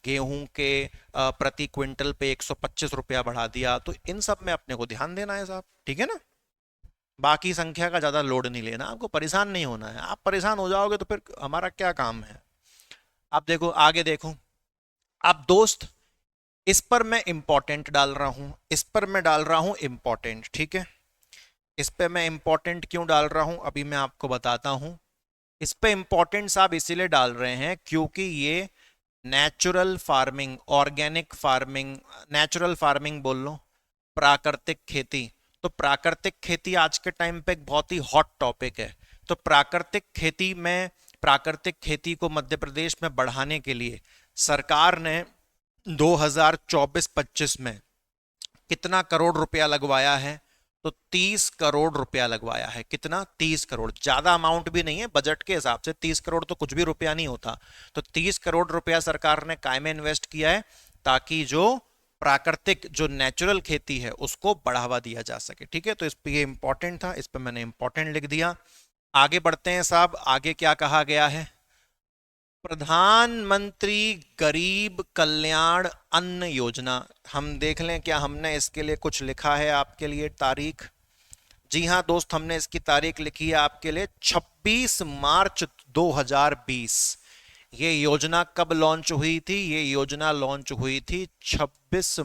गेहूं के प्रति क्विंटल पे 125 रुपया बढ़ा दिया, तो इन सब में अपने को ध्यान देना है साहब, ठीक है ना। बाकी संख्या का ज्यादा लोड नहीं लेना, आपको परेशान नहीं होना है। आप परेशान हो जाओगे तो फिर हमारा क्या काम है। आप देखो, आगे देखो। अब दोस्त, इस पर मैं इंपॉर्टेंट डाल रहा हूं, इस पर मैं डाल रहा हूं इंपॉर्टेंट, ठीक है। इस पे मैं इंपॉर्टेंट क्यों डाल रहा हूं अभी मैं आपको बताता हूं। इस पे इंपॉर्टेंट साहब इसीलिए डाल रहे हैं क्योंकि ये natural farming, organic farming, natural farming बोल लो, प्राकृतिक खेती। तो प्राकृतिक खेती आज के टाइम पे एक बहुत ही हॉट टॉपिक है। तो प्राकृतिक खेती में, प्राकृतिक खेती को मध्य प्रदेश में बढ़ाने के लिए सरकार ने 2024-25 में कितना करोड़ रुपया लगवाया है? तो 30 करोड़ रुपया लगवाया है। कितना? 30 करोड़। ज्यादा अमाउंट भी नहीं है, बजट के हिसाब से 30 करोड़ तो कुछ भी रुपया नहीं होता। तो 30 करोड़ रुपया सरकार ने काय में इन्वेस्ट किया है? ताकि जो प्राकृतिक, जो नेचुरल खेती है, उसको बढ़ावा दिया जा सके, ठीक है। तो इस पे ये इंपॉर्टेंट था, इस पे मैंने इंपॉर्टेंट लिख दिया। आगे बढ़ते हैं साहब, आगे क्या कहा गया है? प्रधानमंत्री गरीब कल्याण अन्न योजना। हम देख लें क्या हमने इसके लिए कुछ लिखा है आपके लिए तारीख। जी हां दोस्त, हमने इसकी तारीख लिखी है आपके लिए 26 मार्च 2020। ये योजना कब लॉन्च हुई थी? ये योजना लॉन्च हुई थी 26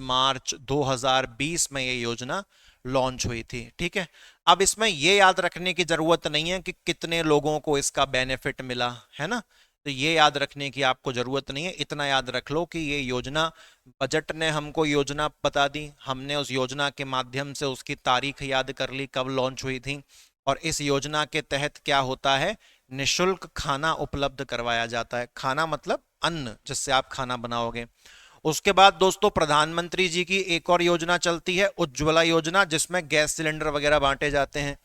मार्च 2020 में ये योजना लॉन्च हुई थी, ठीक है। अब इसमें ये याद रखने की जरूरत नहीं है कि कितने लोगों को इसका बेनिफिट मिला, है ना। तो ये याद रखने की आपको जरूरत नहीं है। इतना याद रख लो कि ये योजना, बजट ने हमको योजना बता दी, हमने उस योजना के माध्यम से उसकी तारीख याद कर ली, कब लॉन्च हुई थी। और इस योजना के तहत क्या होता है? निशुल्क खाना उपलब्ध करवाया जाता है। खाना मतलब अन्न, जिससे आप खाना बनाओगे। उसके बाद दोस्तों प्रधानमंत्री जी की एक और योजना चलती है, उज्ज्वला योजना, जिसमें गैस सिलेंडर वगैरह बांटे जाते हैं।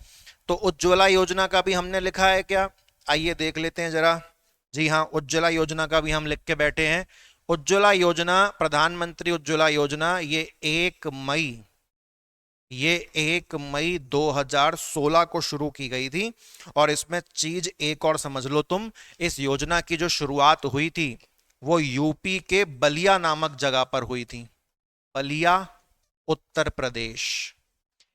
तो उज्ज्वला योजना का भी हमने लिखा है क्या? आइए देख लेते हैं जरा। जी हाँ, उज्ज्वला योजना का भी हम लिख के बैठे हैं। उज्ज्वला योजना, प्रधानमंत्री उज्ज्वला योजना, ये 1 मई ये 1 मई 2016 को शुरू की गई थी। और इसमें चीज एक और समझ लो तुम, इस योजना की जो शुरुआत हुई थी वो यूपी के बलिया नामक जगह पर हुई थी। बलिया, उत्तर प्रदेश।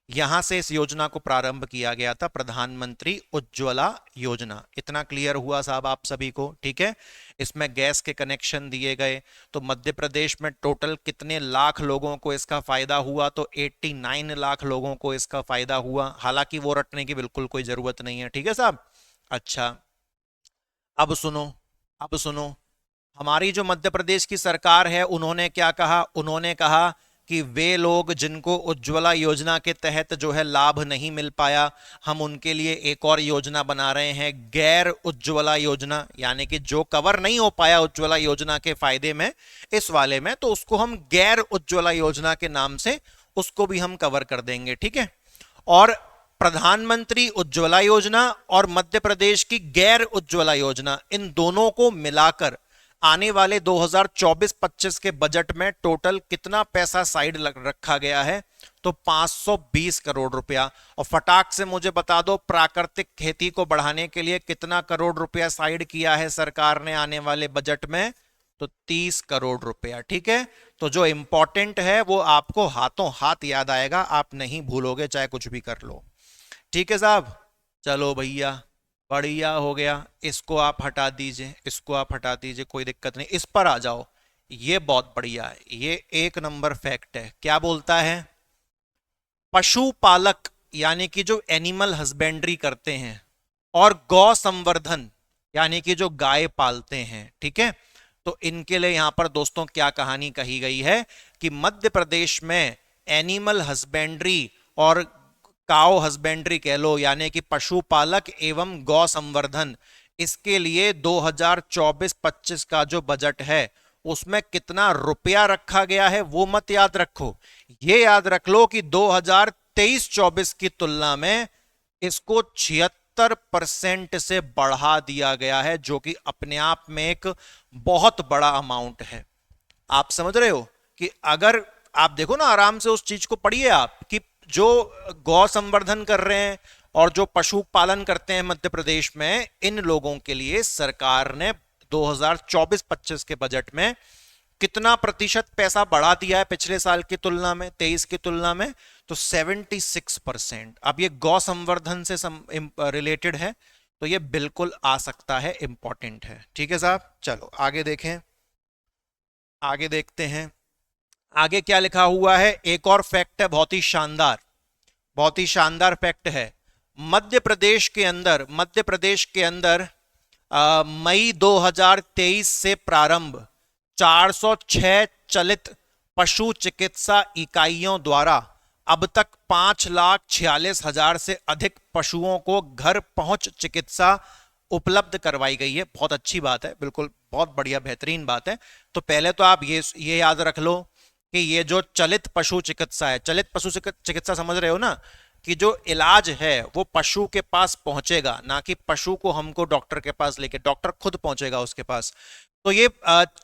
यहां से इस योजना को प्रारंभ किया गया था, प्रधानमंत्री उज्ज्वला योजना। इतना क्लियर हुआ साहब आप सभी को? ठीक है। इसमें गैस के कनेक्शन दिए गए। तो मध्य प्रदेश में टोटल कितने लाख लोगों को इसका फायदा हुआ? तो 89 लाख लोगों को इसका फायदा हुआ। हालांकि वो रटने की बिल्कुल कोई जरूरत नहीं है, ठीक है साहब। अच्छा, अब सुनो, अब सुनो। हमारी जो मध्य प्रदेश की सरकार है, उन्होंने क्या कहा? उन्होंने कहा कि वे लोग जिनको उज्ज्वला योजना के तहत जो है लाभ नहीं मिल पाया, हम उनके लिए एक और योजना बना रहे हैं, गैर उज्ज्वला योजना। यानी कि जो कवर नहीं हो पाया उज्ज्वला योजना के फायदे में इस वाले में, तो उसको हम गैर उज्ज्वला योजना के नाम से उसको भी हम कवर कर देंगे, ठीक है। और प्रधानमंत्री उज्ज्वला योजना और मध्य प्रदेश की गैर उज्ज्वला योजना, इन दोनों को मिलाकर आने वाले 2024-25 के बजट में टोटल कितना पैसा साइड रखा गया है? तो 520 करोड़ रुपया। और फटाक से मुझे बता दो, प्राकृतिक खेती को बढ़ाने के लिए कितना करोड़ रुपया साइड किया है सरकार ने आने वाले बजट में? तो 30 करोड़ रुपया, ठीक है। तो जो इंपॉर्टेंट है वो आपको हाथों हाथ याद आएगा, आप नहीं भूलोगे चाहे कुछ भी कर लो, ठीक है साहब। चलो भैया, बढ़िया हो गया। इसको आप हटा दीजिए, इसको आप हटा दीजिए, कोई दिक्कत नहीं। इस पर आ जाओ, ये बहुत बढ़िया है, ये एक नंबर फैक्ट है। क्या बोलता है? पशुपालक यानी कि जो एनिमल हस्बेंड्री करते हैं, और गौ संवर्धन यानी कि जो गाय पालते हैं, ठीक है। तो इनके लिए यहां पर दोस्तों क्या कहानी कही गई है कि मध्य प्रदेश में एनिमल हस्बेंड्री और काउ हस्बेंड्री कह लो, यानी कि पशुपालक एवं गौ संवर्धन, इसके लिए 2024-25 का जो बजट है उसमें कितना रुपया रखा गया है वो मत याद रखो। ये याद रख लो कि 2023-24 की तुलना में इसको 76% से बढ़ा दिया गया है, जो कि अपने आप में एक बहुत बड़ा अमाउंट है। आप समझ रहे हो कि अगर आप देखो ना, आराम से उस चीज को पढ़िए आप, कि जो गौ संवर्धन कर रहे हैं और जो पशुपालन करते हैं मध्य प्रदेश में, इन लोगों के लिए सरकार ने 2024-25 के बजट में कितना प्रतिशत पैसा बढ़ा दिया है पिछले साल की तुलना में, 23 की तुलना में? तो 76%। अब ये गौ संवर्धन से रिलेटेड है, तो ये बिल्कुल आ सकता है, इंपॉर्टेंट है, ठीक है साहब। चलो आगे देखें, आगे देखते हैं आगे क्या लिखा हुआ है। एक और फैक्ट है, बहुत ही शानदार, बहुत ही शानदार फैक्ट है। मध्य प्रदेश के अंदर मई 2023 से प्रारंभ 406 चलित पशु चिकित्सा इकाइयों द्वारा अब तक 5,46,000 से अधिक पशुओं को घर पहुंच चिकित्सा उपलब्ध करवाई गई है। बहुत अच्छी बात है, बिल्कुल बहुत बढ़िया बेहतरीन बात है। तो पहले तो आप ये याद रख लो कि ये जो चलित पशु चिकित्सा है, चलित पशु चिकित्सा समझ रहे हो ना, कि जो इलाज है वो पशु के पास पहुंचेगा, ना कि पशु को हमको डॉक्टर के पास लेके, डॉक्टर खुद पहुंचेगा उसके पास। तो ये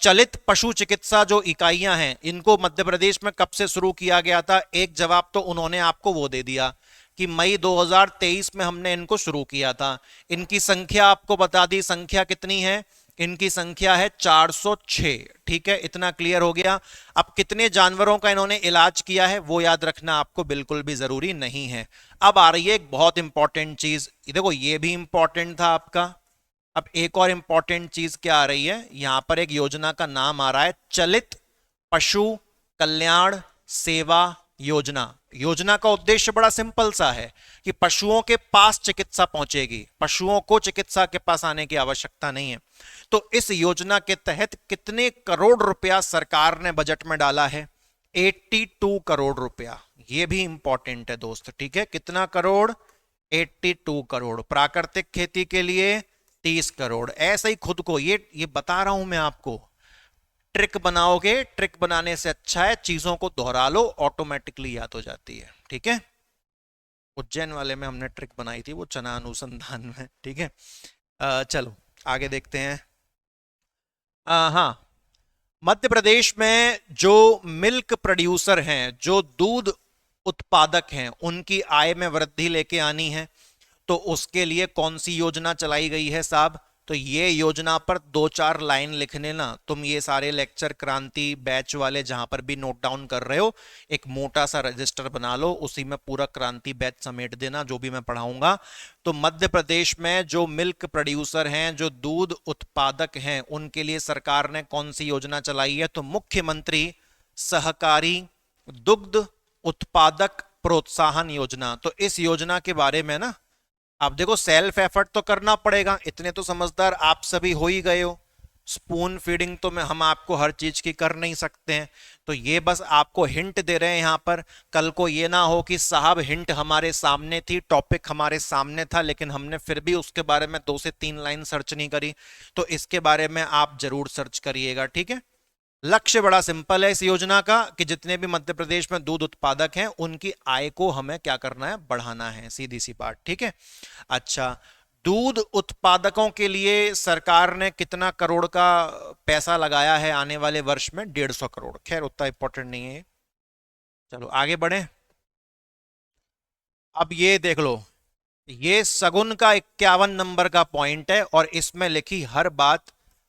चलित पशु चिकित्सा जो इकाइयां हैं, इनको मध्य प्रदेश में कब से शुरू किया गया था? एक जवाब तो उन्होंने आपको वो दे दिया कि मई 2023 में हमने इनको शुरू किया था। इनकी संख्या आपको बता दी, संख्या कितनी है? इनकी संख्या है 406, ठीक है, इतना क्लियर हो गया। अब कितने जानवरों का इन्होंने इलाज किया है वो याद रखना आपको बिल्कुल भी जरूरी नहीं है। अब आ रही है एक बहुत इंपॉर्टेंट चीज, देखो ये भी इंपॉर्टेंट था आपका। अब एक और इंपॉर्टेंट चीज क्या आ रही है, यहां पर एक योजना का नाम आ रहा है, चलित पशु कल्याण सेवा योजना। योजना का उद्देश्य बड़ा सिंपल सा है कि पशुओं के पास चिकित्सा पहुंचेगी, पशुओं को चिकित्सा के पास आने की आवश्यकता नहीं है। तो इस योजना के तहत कितने करोड़ रुपया सरकार ने बजट में डाला है? 82 करोड़ रुपया। यह भी इंपॉर्टेंट है दोस्त, ठीक है। कितना करोड़? 82 करोड़। प्राकृतिक खेती के लिए 30 करोड़। ऐसे ही खुद को ये बता रहा हूं मैं आपको, ट्रिक बनाओगे, ट्रिक बनाने से अच्छा है चीजों को दोहरा लो, ऑटोमेटिकली याद हो जाती है, ठीक है। उज्जैन वाले में हमने ट्रिक बनाई थी, वो चना अनुसंधान में, ठीक है। चलो आगे देखते हैं। हाँ, मध्य प्रदेश में जो मिल्क प्रोड्यूसर हैं, जो दूध उत्पादक हैं उनकी आय में वृद्धि लेके आनी है, तो उसके लिए कौन सी योजना चलाई गई है साहब? तो ये योजना पर 2-4 लाइन लिखने ना, तुम ये सारे लेक्चर क्रांति बैच वाले जहां पर भी नोट डाउन कर रहे हो, एक मोटा सा रजिस्टर बना लो, उसी में पूरा क्रांति बैच समेट देना जो भी मैं पढ़ाऊंगा। तो मध्य प्रदेश में जो मिल्क प्रोड्यूसर हैं, जो दूध उत्पादक हैं, उनके लिए सरकार ने कौन सी योजना चलाई है? तो मुख्यमंत्री सहकारी दुग्ध उत्पादक प्रोत्साहन योजना। तो इस योजना के बारे में ना, अब देखो सेल्फ एफर्ट तो करना पड़ेगा, इतने तो समझदार आप सभी हो ही गए हो। स्पून फीडिंग तो हम आपको हर चीज की कर नहीं सकते हैं, तो ये बस आपको हिंट दे रहे हैं यहां पर। कल को ये ना हो कि साहब हिंट हमारे सामने थी, टॉपिक हमारे सामने था, लेकिन हमने फिर भी उसके बारे में 2 से 3 लाइन सर्च नहीं करी। तो इसके बारे में आप जरूर सर्च करिएगा, ठीक है। लक्ष्य बड़ा सिंपल है इस योजना का कि जितने भी मध्य प्रदेश में दूध उत्पादक हैं उनकी आय को हमें क्या करना है? बढ़ाना है, सीधी सी बात, ठीक है। अच्छा, दूध उत्पादकों के लिए सरकार ने कितना करोड़ का पैसा लगाया है आने वाले वर्ष में? 150 करोड़। खैर उतना इंपॉर्टेंट नहीं है, चलो आगे बढ़े। अब ये देख लो, ये सगुन का 51 नंबर का पॉइंट है और इसमें लिखी हर बात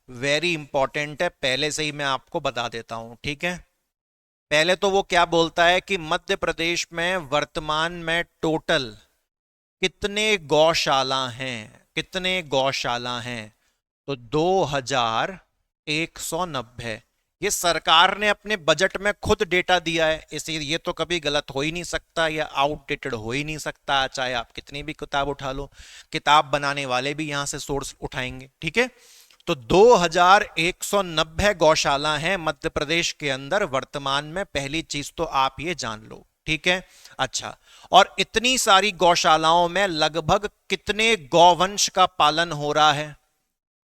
वेरी इंपॉर्टेंट है, पहले से ही मैं आपको बता देता हूं, ठीक है। पहले तो वो क्या बोलता है कि मध्य प्रदेश में वर्तमान में टोटल कितने गौशाला हैं? कितने गौशाला हैं? तो 2190। ये सरकार ने अपने बजट में खुद डेटा दिया है, इसलिए ये तो कभी गलत हो ही नहीं सकता या आउटडेटेड हो ही नहीं सकता, चाहे आप कितनी भी किताब उठा लो। किताब बनाने वाले भी यहां से सोर्स उठाएंगे, ठीक है। तो 2190 गौशाला हैं मध्य प्रदेश के अंदर वर्तमान में, पहली चीज तो आप ये जान लो, ठीक है। अच्छा, और इतनी सारी गौशालाओं में लगभग कितने गौवंश का पालन हो रहा है?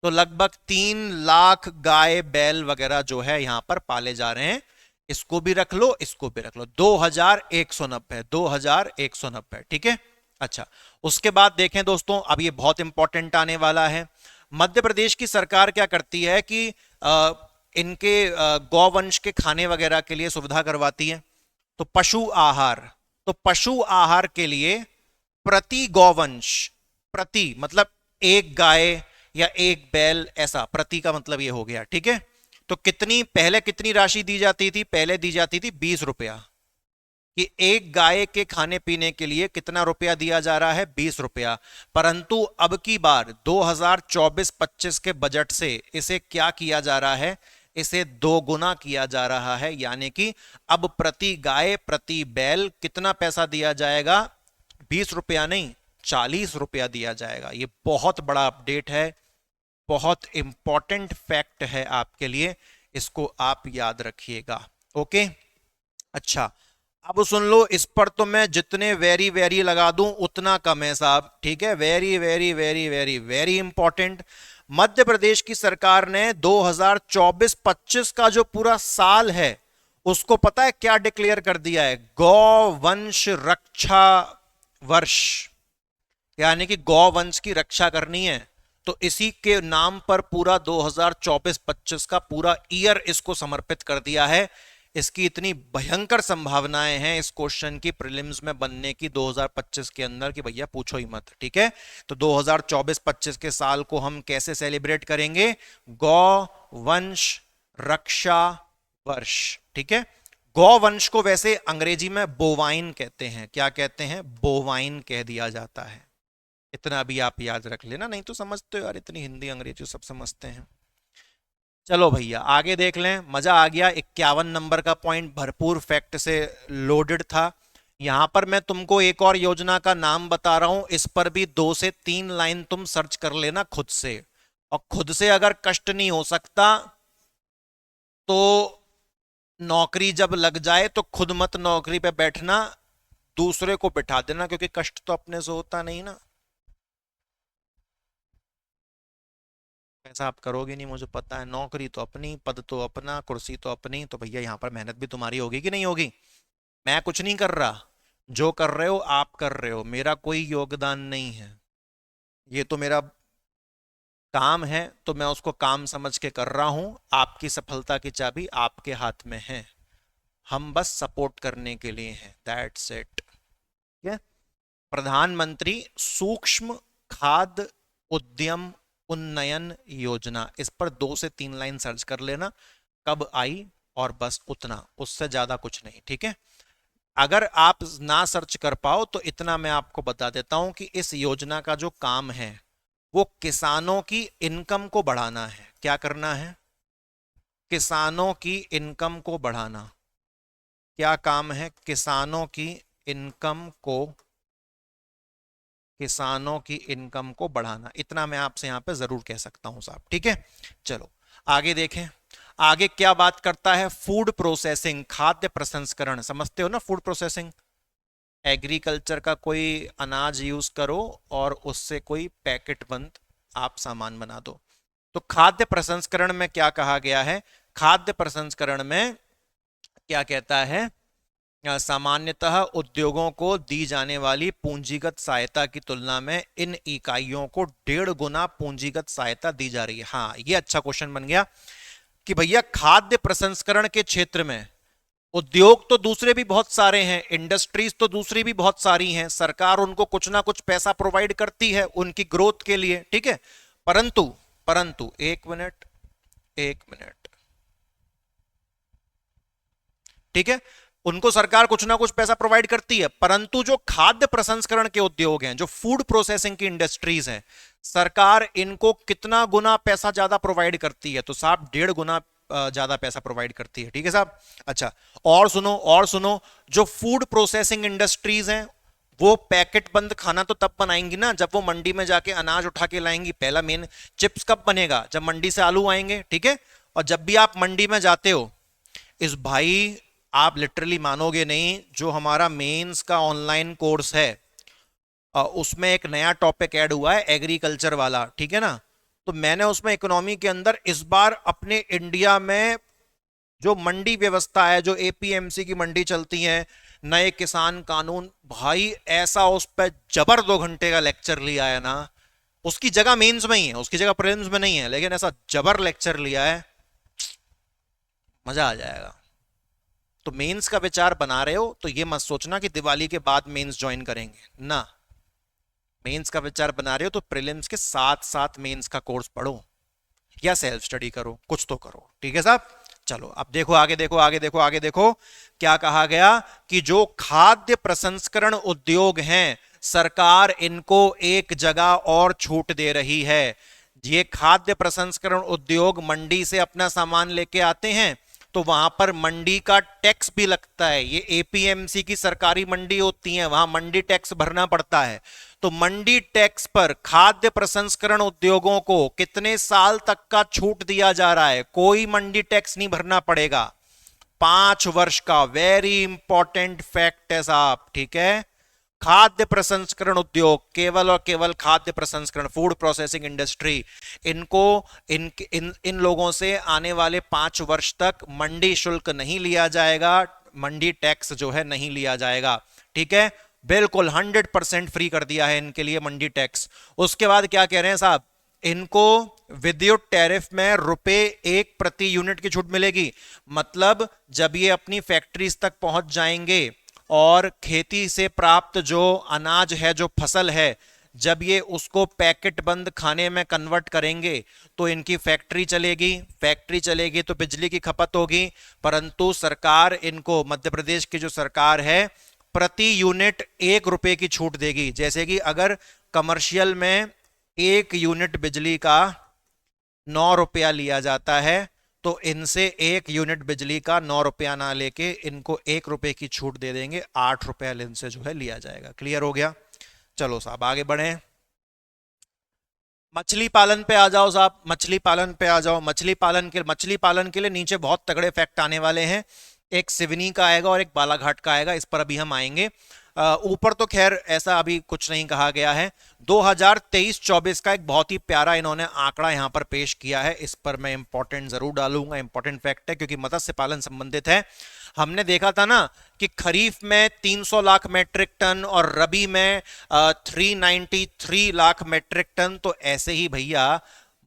तो लगभग 3 लाख गाय बैल वगैरह जो है यहां पर पाले जा रहे हैं। इसको भी रख लो, इसको भी रख लो, 2190, 2190, ठीक है। अच्छा, उसके बाद देखें दोस्तों, अब ये बहुत इंपॉर्टेंट आने वाला है। मध्य प्रदेश की सरकार क्या करती है कि इनके गौवंश के खाने वगैरह के लिए सुविधा करवाती है। तो पशु आहार, तो पशु आहार के लिए प्रति गौवंश, प्रति मतलब एक गाय या एक बैल, ऐसा प्रति का मतलब ये हो गया, ठीक है। तो कितनी, पहले कितनी राशि दी जाती थी? पहले दी जाती थी 20 रुपया, कि एक गाय के खाने पीने के लिए कितना रुपया दिया जा रहा है? 20 रुपया। परंतु अब की बार 2024-25 के बजट से इसे क्या किया जा रहा है? इसे 2 गुना किया जा रहा है, यानी कि अब प्रति गाय प्रति बैल कितना पैसा दिया जाएगा? 20 रुपया नहीं, 40 रुपया दिया जाएगा। ये बहुत बड़ा अपडेट है, बहुत इंपॉर्टेंट फैक्ट है आपके लिए, इसको आप याद रखिएगा, ओके। अच्छा, अब सुन लो, इस पर तो मैं जितने वेरी वेरी लगा दूं उतना कम है साहब, ठीक है। Very very very very very important. Madhya Pradesh की सरकार ने 2024-25 का जो पूरा साल है उसको पता है क्या डिक्लेयर कर दिया है? गौवंश रक्षा वर्ष, यानी कि गौवंश की रक्षा करनी है। तो इसी के नाम पर पूरा 2024-25 का पूरा ईयर इसको समर्पित कर दिया है। इसकी इतनी भयंकर संभावनाएं हैं इस क्वेश्चन की प्रीलिम्स में बनने की 2025 के अंदर कि भैया पूछो ही मत, ठीक है। तो 2024-25 के साल को हम कैसे सेलिब्रेट करेंगे? गौवंश रक्षा वर्ष, ठीक है। गौवंश को वैसे अंग्रेजी में बोवाइन कहते हैं। क्या कहते हैं? बोवाइन कह दिया जाता है। इतना भी आप याद रख लेना, नहीं तो समझते हो यार, इतनी हिंदी अंग्रेजी सब समझते हैं। चलो भैया आगे देख लें, मजा आ गया। 51 नंबर का पॉइंट भरपूर फैक्ट से लोडेड था। यहां पर मैं तुमको एक और योजना का नाम बता रहा हूं, इस पर भी 2 से 3 लाइन तुम सर्च कर लेना खुद से, और खुद से अगर कष्ट नहीं हो सकता तो नौकरी जब लग जाए तो खुद मत नौकरी पे बैठना, दूसरे को बिठा देना, क्योंकि कष्ट तो अपने से होता नहीं ना। ऐसा आप करोगे नहीं, मुझे पता है। नौकरी तो अपनी, पद तो अपना, कुर्सी तो अपनी, तो भैया यहां पर मेहनत भी तुम्हारी होगी कि नहीं होगी? मैं कुछ नहीं कर रहा, जो कर रहे हो आप कर रहे हो, मेरा कोई योगदान नहीं है। ये तो मेरा काम है, तो मैं उसको काम समझ के कर रहा हूं। आपकी सफलता की चाबी आपके हाथ में है। हम बस सपोर्ट करने के लिए हैं, दैट्स इट। प्रधानमंत्री सूक्ष्म खाद्य उद्यम उन्नयन योजना, इस पर 2 से 3 लाइन सर्च कर लेना कब आई, और बस उतना, उससे ज्यादा कुछ नहीं, ठीक है। अगर आप ना सर्च कर पाओ तो इतना मैं आपको बता देता हूं कि इस योजना का जो काम है वो किसानों की इनकम को बढ़ाना है। क्या करना है? किसानों की इनकम को बढ़ाना। क्या काम है? किसानों की इनकम को बढ़ाना। इतना मैं आपसे यहां पे जरूर कह सकता हूं साहब, ठीक है। चलो आगे देखें, आगे क्या बात करता है? फूड प्रोसेसिंग, खाद्य प्रसंस्करण। समझते हो ना फूड प्रोसेसिंग? एग्रीकल्चर का कोई अनाज यूज करो और उससे कोई पैकेट बंद आप सामान बना दो। तो खाद्य प्रसंस्करण में क्या कहा गया है? खाद्य प्रसंस्करण में क्या कहता है? सामान्यतः उद्योगों को दी जाने वाली पूंजीगत सहायता की तुलना में इन इकाइयों को 1.5 गुना पूंजीगत सहायता दी जा रही है। हाँ, ये अच्छा क्वेश्चन बन गया कि भैया खाद्य प्रसंस्करण के क्षेत्र में उद्योग तो दूसरे भी बहुत सारे हैं, इंडस्ट्रीज तो दूसरी भी बहुत सारी हैं, सरकार उनको कुछ ना कुछ पैसा प्रोवाइड करती है उनकी ग्रोथ के लिए, ठीक है। परंतु परंतु एक मिनट, ठीक है, उनको सरकार कुछ ना कुछ पैसा प्रोवाइड करती है, परंतु जो खाद्य प्रसंस्करण के उद्योग हैं, जो फूड प्रोसेसिंग की इंडस्ट्रीज हैं, सरकार इनको कितना गुना पैसा ज्यादा प्रोवाइड करती है? तो साहब 1.5 गुना ज्यादा पैसा प्रोवाइड करती है, ठीक है साहब। अच्छा, और सुनो, जो फूड प्रोसेसिंग इंडस्ट्रीज हैं वो पैकेट बंद खाना तो तब बनाएंगी ना जब वो मंडी में जाके अनाज उठा के लाएंगी। पहला मेन चिप्स कब बनेगा? जब मंडी से आलू आएंगे, ठीक है। और जब भी आप मंडी में जाते हो, इस भाई आप लिटरली मानोगे नहीं, जो हमारा मेंस का ऑनलाइन कोर्स है उसमें एक नया टॉपिक ऐड हुआ है एग्रीकल्चर वाला, ठीक है ना। तो मैंने उसमें इकोनॉमी के अंदर इस बार अपने इंडिया में जो मंडी व्यवस्था है, जो एपीएमसी की मंडी चलती है, नए किसान कानून, भाई ऐसा उस पर जबर 2 घंटे का लेक्चर लिया है ना। उसकी जगह मेंस में ही है, उसकी जगह प्रीलिम्स में नहीं है, लेकिन ऐसा जबर लेक्चर लिया है, मजा आ जाएगा। तो मेंस का विचार बना रहे हो तो ये मत सोचना कि दिवाली के बाद मेंस ज्वाइन करेंगे ना। मेंस का विचार बना रहे हो तो प्रीलिम्स के साथ साथ मेंस का कोर्स पढ़ो या सेल्फ स्टडी करो, कुछ तो करो, ठीक है साहब। चलो अब देखो, आगे देखो क्या कहा गया कि जो खाद्य प्रसंस्करण उद्योग हैं, सरकार इनको एक जगह और छूट दे रही है। ये खाद्य प्रसंस्करण उद्योग मंडी से अपना सामान लेके आते हैं तो वहां पर मंडी का टैक्स भी लगता है। ये एपीएमसी की सरकारी मंडी होती है, वहां मंडी टैक्स भरना पड़ता है। तो मंडी टैक्स पर खाद्य प्रसंस्करण उद्योगों को कितने साल तक का छूट दिया जा रहा है? कोई मंडी टैक्स नहीं भरना पड़ेगा, 5 वर्ष का। वेरी इंपॉर्टेंट फैक्ट है साहब, ठीक है। खाद्य प्रसंस्करण उद्योग, केवल और केवल खाद्य प्रसंस्करण, फूड प्रोसेसिंग इंडस्ट्री, इनको इन लोगों से आने वाले 5 वर्ष तक मंडी शुल्क नहीं लिया जाएगा, मंडी टैक्स जो है नहीं लिया जाएगा, ठीक है। बिल्कुल 100% फ्री कर दिया है इनके लिए मंडी टैक्स। उसके बाद क्या कह रहे हैं साहब? इनको विद्युत टैरिफ में ₹1 प्रति यूनिट की छूट मिलेगी। मतलब जब ये अपनी फैक्ट्रीज तक पहुंच जाएंगे और खेती से प्राप्त जो अनाज है, जो फसल है, जब ये उसको पैकेट बंद खाने में कन्वर्ट करेंगे तो इनकी फैक्ट्री चलेगी तो बिजली की खपत होगी। परंतु सरकार इनको, मध्य प्रदेश की जो सरकार है, प्रति यूनिट ₹1 की छूट देगी। जैसे कि अगर कमर्शियल में 1 यूनिट बिजली का ₹9 लिया जाता है तो इनसे 1 यूनिट बिजली का ₹9 ना लेके इनको ₹1 की छूट दे देंगे, ₹8 इनसे जो है लिया जाएगा। क्लियर हो गया? चलो साहब आगे बढ़े। मछली पालन पे आ जाओ साहब, मछली पालन पे आ जाओ। मछली पालन के लिए नीचे बहुत तगड़े फैक्ट आने वाले हैं। एक सिवनी का आएगा और एक बालाघाट का आएगा, इस पर अभी हम आएंगे। ऊपर तो खैर ऐसा अभी कुछ नहीं कहा गया है। 2023-24 का एक बहुत ही प्यारा इन्होंने आंकड़ा यहां पर पेश किया है, इस पर मैं इंपॉर्टेंट जरूर डालूंगा, इंपॉर्टेंट फैक्ट है क्योंकि मत्स्य पालन संबंधित है। हमने देखा था ना कि खरीफ में 300 लाख मेट्रिक टन और रबी में 393 लाख मेट्रिक टन। तो ऐसे ही भैया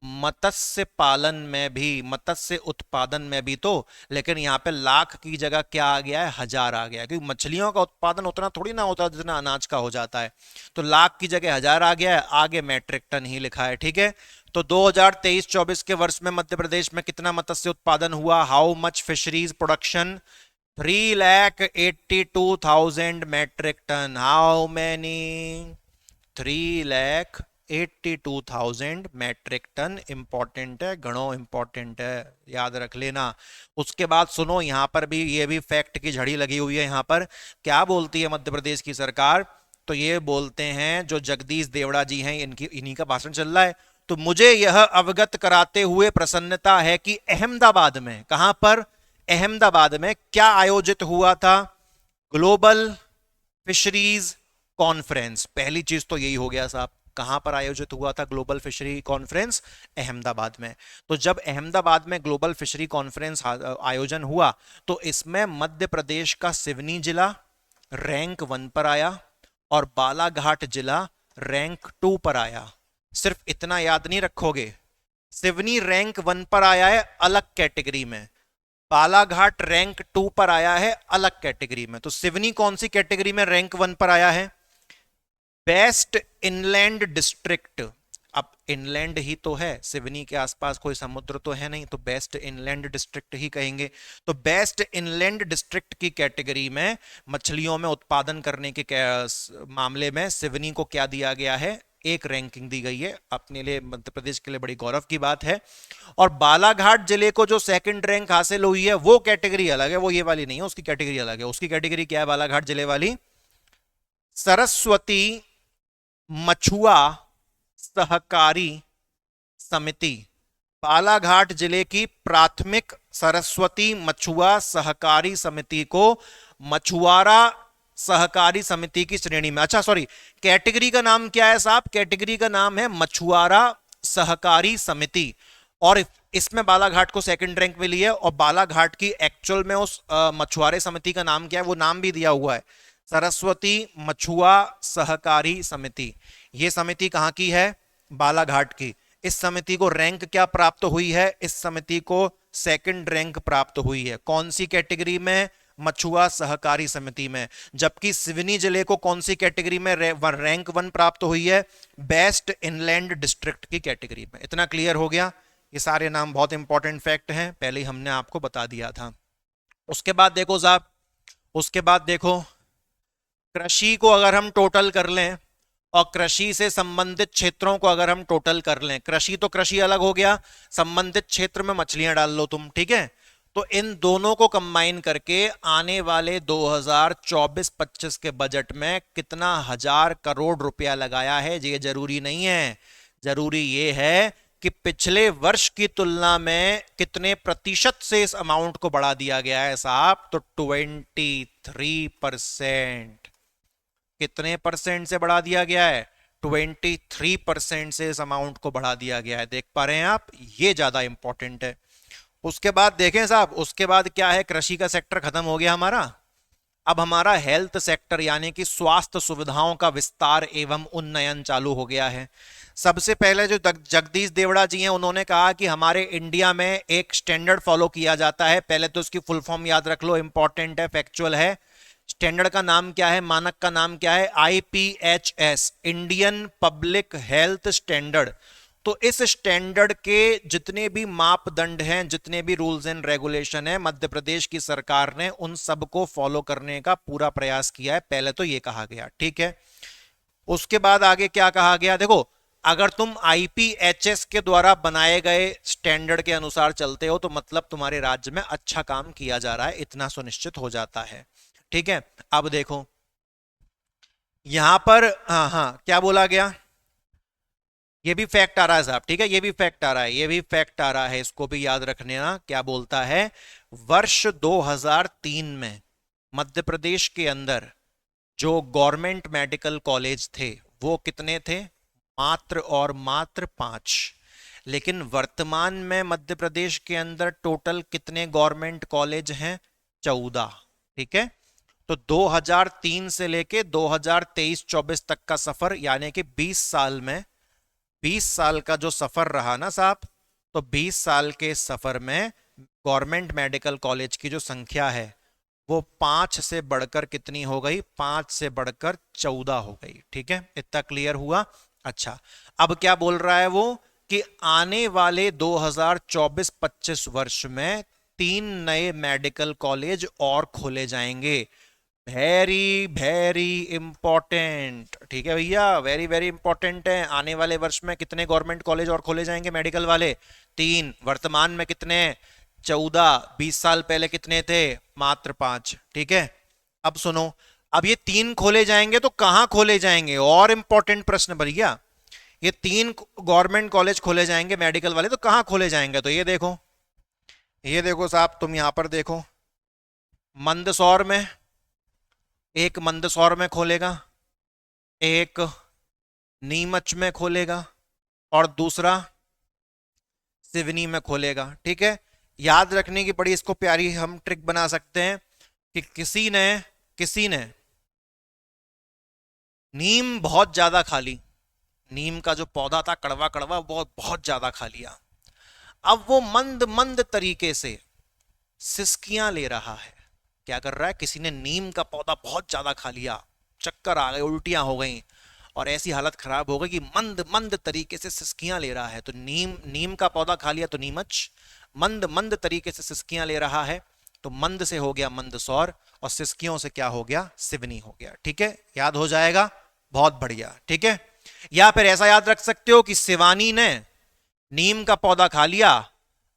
मत्स्य पालन में भी, मत्स्य उत्पादन में भी तो, लेकिन यहाँ पे लाख की जगह क्या आ गया है, हजार आ गया है, क्योंकि मछलियों का उत्पादन उतना थोड़ी ना होता जितना अनाज का हो जाता है। तो लाख की जगह हजार आ गया है, आगे मैट्रिक टन ही लिखा है। ठीक है, तो 2023-24 के वर्ष में मध्य प्रदेश में कितना मत्स्य उत्पादन हुआ? How much fisheries production? 3,82,000 metric ton. How many? 3,82,000 metric ton. Important है, गणो इंपॉर्टेंट है, याद रख लेना। उसके बाद सुनो, यहां पर भी ये भी फैक्ट की झड़ी लगी हुई है। यहां पर क्या बोलती है मध्य प्रदेश की सरकार? तो ये बोलते हैं, जो जगदीश देवड़ा जी हैं, इनकी इन्हीं का भाषण चल रहा है, तो मुझे यह अवगत कराते हुए प्रसन्नता है कि अहमदाबाद में, कहां पर? अहमदाबाद में क्या आयोजित हुआ था? Global fisheries conference. पहली चीज तो यही हो गया साहब, कहां पर आयोजित हुआ था ग्लोबल फिशरी कॉन्फ्रेंस? अहमदाबाद में। तो जब अहमदाबाद में ग्लोबल फिशरी कॉन्फ्रेंस आयोजन हुआ, तो इसमें मध्य प्रदेश का सिवनी जिला रैंक 1 पर आया और बालाघाट जिला रैंक 2 पर आया। सिर्फ इतना याद नहीं रखोगे, सिवनी रैंक 1 पर आया है अलग कैटेगरी में, बालाघाट रैंक 2 पर आया है अलग कैटेगरी में। तो सिवनी कौन सी कैटेगरी में रैंक 1 पर आया है? Best inland district. अब इनलैंड ही तो है, सिवनी के आसपास कोई समुद्र तो है नहीं, तो बेस्ट इनलैंड डिस्ट्रिक्ट ही कहेंगे। तो बेस्ट इनलैंड डिस्ट्रिक्ट की कैटेगरी में, मछलियों में उत्पादन करने के मामले में सिवनी को क्या दिया गया है? एक रैंकिंग दी गई है। अपने लिए, मध्य प्रदेश के लिए बड़ी गौरव की बात है। और बालाघाट जिले को जो सेकंड रैंक हासिल हुई है, वो कैटेगरी अलग है, वो ये वाली नहीं है, उसकी कैटेगरी अलग है। उसकी कैटेगरी क्या है बालाघाट जिले वाली? सरस्वती मछुआ सहकारी समिति। बालाघाट जिले की प्राथमिक सरस्वती मछुआ सहकारी समिति को मछुआरा सहकारी समिति की श्रेणी में, अच्छा सॉरी, कैटेगरी का नाम क्या है साहब? कैटेगरी का नाम है मछुआरा सहकारी समिति। और इसमें बालाघाट को सेकंड रैंक मिली है। और बालाघाट की एक्चुअल में उस मछुआरे समिति का नाम क्या है? वो नाम भी दिया हुआ है, सरस्वती मछुआ सहकारी समिति। ये समिति कहां की है? बालाघाट की। इस समिति को रैंक क्या प्राप्त हुई है? इस समिति को सेकंड रैंक प्राप्त हुई है। कौन सी कैटेगरी में? मछुआ सहकारी समिति में। जबकि सिवनी जिले को कौन सी कैटेगरी में रैंक 1 प्राप्त हुई है? बेस्ट इनलैंड डिस्ट्रिक्ट की कैटेगरी में। इतना क्लियर हो गया? ये सारे नाम बहुत इंपॉर्टेंट फैक्ट हैं, पहले ही हमने आपको बता दिया था। उसके बाद देखो साहब, उसके बाद देखो, कृषि को अगर हम टोटल कर लें और कृषि से संबंधित क्षेत्रों को अगर हम टोटल कर लें, कृषि तो कृषि अलग हो गया, संबंधित क्षेत्र में मछलियां डाल लो तुम, ठीक है? तो इन दोनों को कंबाइन करके आने वाले 2024-25 के बजट में कितना हजार करोड़ रुपया लगाया है, ये जरूरी नहीं है। जरूरी ये है कि पिछले वर्ष की तुलना में कितने प्रतिशत से इस अमाउंट को बढ़ा दिया गया है साहब? तो 23%। कितने परसेंट से बढ़ा दिया गया है? 23% से इस अमाउंट को बढ़ा दिया गया है। देख पा रहे हैं आप? ये ज्यादा इंपॉर्टेंट है। उसके बाद देखें साहब, उसके बाद क्या है? कृषि का सेक्टर खत्म हो गया हमारा। अब हमारा हेल्थ सेक्टर यानी कि स्वास्थ्य सुविधाओं का विस्तार एवं उन्नयन चालू हो गया है। सबसे पहले जो जगदीश देवड़ा जी हैं, उन्होंने कहा कि हमारे इंडिया में एक स्टैंडर्ड फॉलो किया जाता है। पहले तो उसकी फुल फॉर्म याद रख लो, इंपॉर्टेंट है, फैक्चुअल है। स्टैंडर्ड का नाम क्या है? मानक का नाम क्या है? IPHS, Indian public health standard. तो इस स्टैंडर्ड के जितने भी मापदंड हैं, जितने भी रूल्स एंड रेगुलेशन है, मध्य प्रदेश की सरकार ने उन सबको फॉलो करने का पूरा प्रयास किया है। पहले तो ये कहा गया, ठीक है। उसके बाद आगे क्या कहा गया? देखो, अगर तुम IPHS के द्वारा बनाए गए स्टैंडर्ड के अनुसार चलते हो, तो मतलब तुम्हारे राज्य में अच्छा काम किया जा रहा है, इतना सुनिश्चित हो जाता है, ठीक है। अब देखो यहां पर, हाँ हाँ, क्या बोला गया? ये भी फैक्ट आ रहा है साहब, ठीक है, ये भी फैक्ट आ रहा है, ये भी फैक्ट आ रहा है, इसको भी याद रखने ना। क्या बोलता है? वर्ष 2003 में मध्य प्रदेश के अंदर जो गवर्नमेंट मेडिकल कॉलेज थे, वो कितने थे? मात्र और मात्र 5। लेकिन वर्तमान में मध्य प्रदेश के अंदर टोटल कितने गवर्नमेंट कॉलेज हैं? 14, ठीक है। तो 2003 से लेके 2023-24 तक का सफर, यानी कि 20 साल में 20 साल का जो सफर रहा ना साहब, तो 20 साल के सफर में गवर्नमेंट मेडिकल कॉलेज की जो संख्या है वो 5 से बढ़कर कितनी हो गई, 5 से बढ़कर 14 हो गई। ठीक है, इतना क्लियर हुआ। अच्छा, अब क्या बोल रहा है वो कि आने वाले 2024-25 वर्ष में 3 नए मेडिकल कॉलेज और खोले जाएंगे। Very very important. ठीक है भैया, वेरी वेरी इंपॉर्टेंट है। आने वाले वर्ष में कितने गवर्नमेंट कॉलेज और खोले जाएंगे मेडिकल वाले? 3। वर्तमान में कितने? 14। 20 साल पहले कितने थे? मात्र 5। ठीक है, अब सुनो, अब ये 3 खोले जाएंगे तो कहां खोले जाएंगे? और इंपॉर्टेंट प्रश्न भैया, ये 3 गवर्नमेंट कॉलेज खोले जाएंगे मेडिकल वाले तो कहां खोले जाएंगे? तो ये देखो, ये देखो साहब, तुम यहां पर देखो, मंदसौर में, एक मंदसौर में खोलेगा, एक नीमच में खोलेगा, और दूसरा सिवनी में खोलेगा। ठीक है, याद रखने की बड़ी इसको प्यारी हम ट्रिक बना सकते हैं कि किसी ने नीम बहुत ज्यादा खा ली, नीम का जो पौधा था कड़वा कड़वा, बहुत बहुत ज्यादा खा लिया। अब वो मंद मंद तरीके से सिसकियां ले रहा है। क्या कर रहा है? किसी ने नीम का पौधा बहुत ज्यादा खा लिया, चक्कर आ गए, उल्टियां हो गई, और ऐसी हालत खराब हो गई कि मंद मंद तरीके से सिसकियां ले रहा है। तो नीम नीम का पौधा खा लिया तो नीमच, मंद मंद तरीके से सिसकियां ले रहा है तो मंद से हो गया मंदसौर, और सिसकियों से क्या हो गया? सिवनी हो गया। ठीक है, याद हो जाएगा, बहुत बढ़िया। ठीक है, या फिर ऐसा याद रख सकते हो कि शिवानी ने नीम का पौधा खा लिया,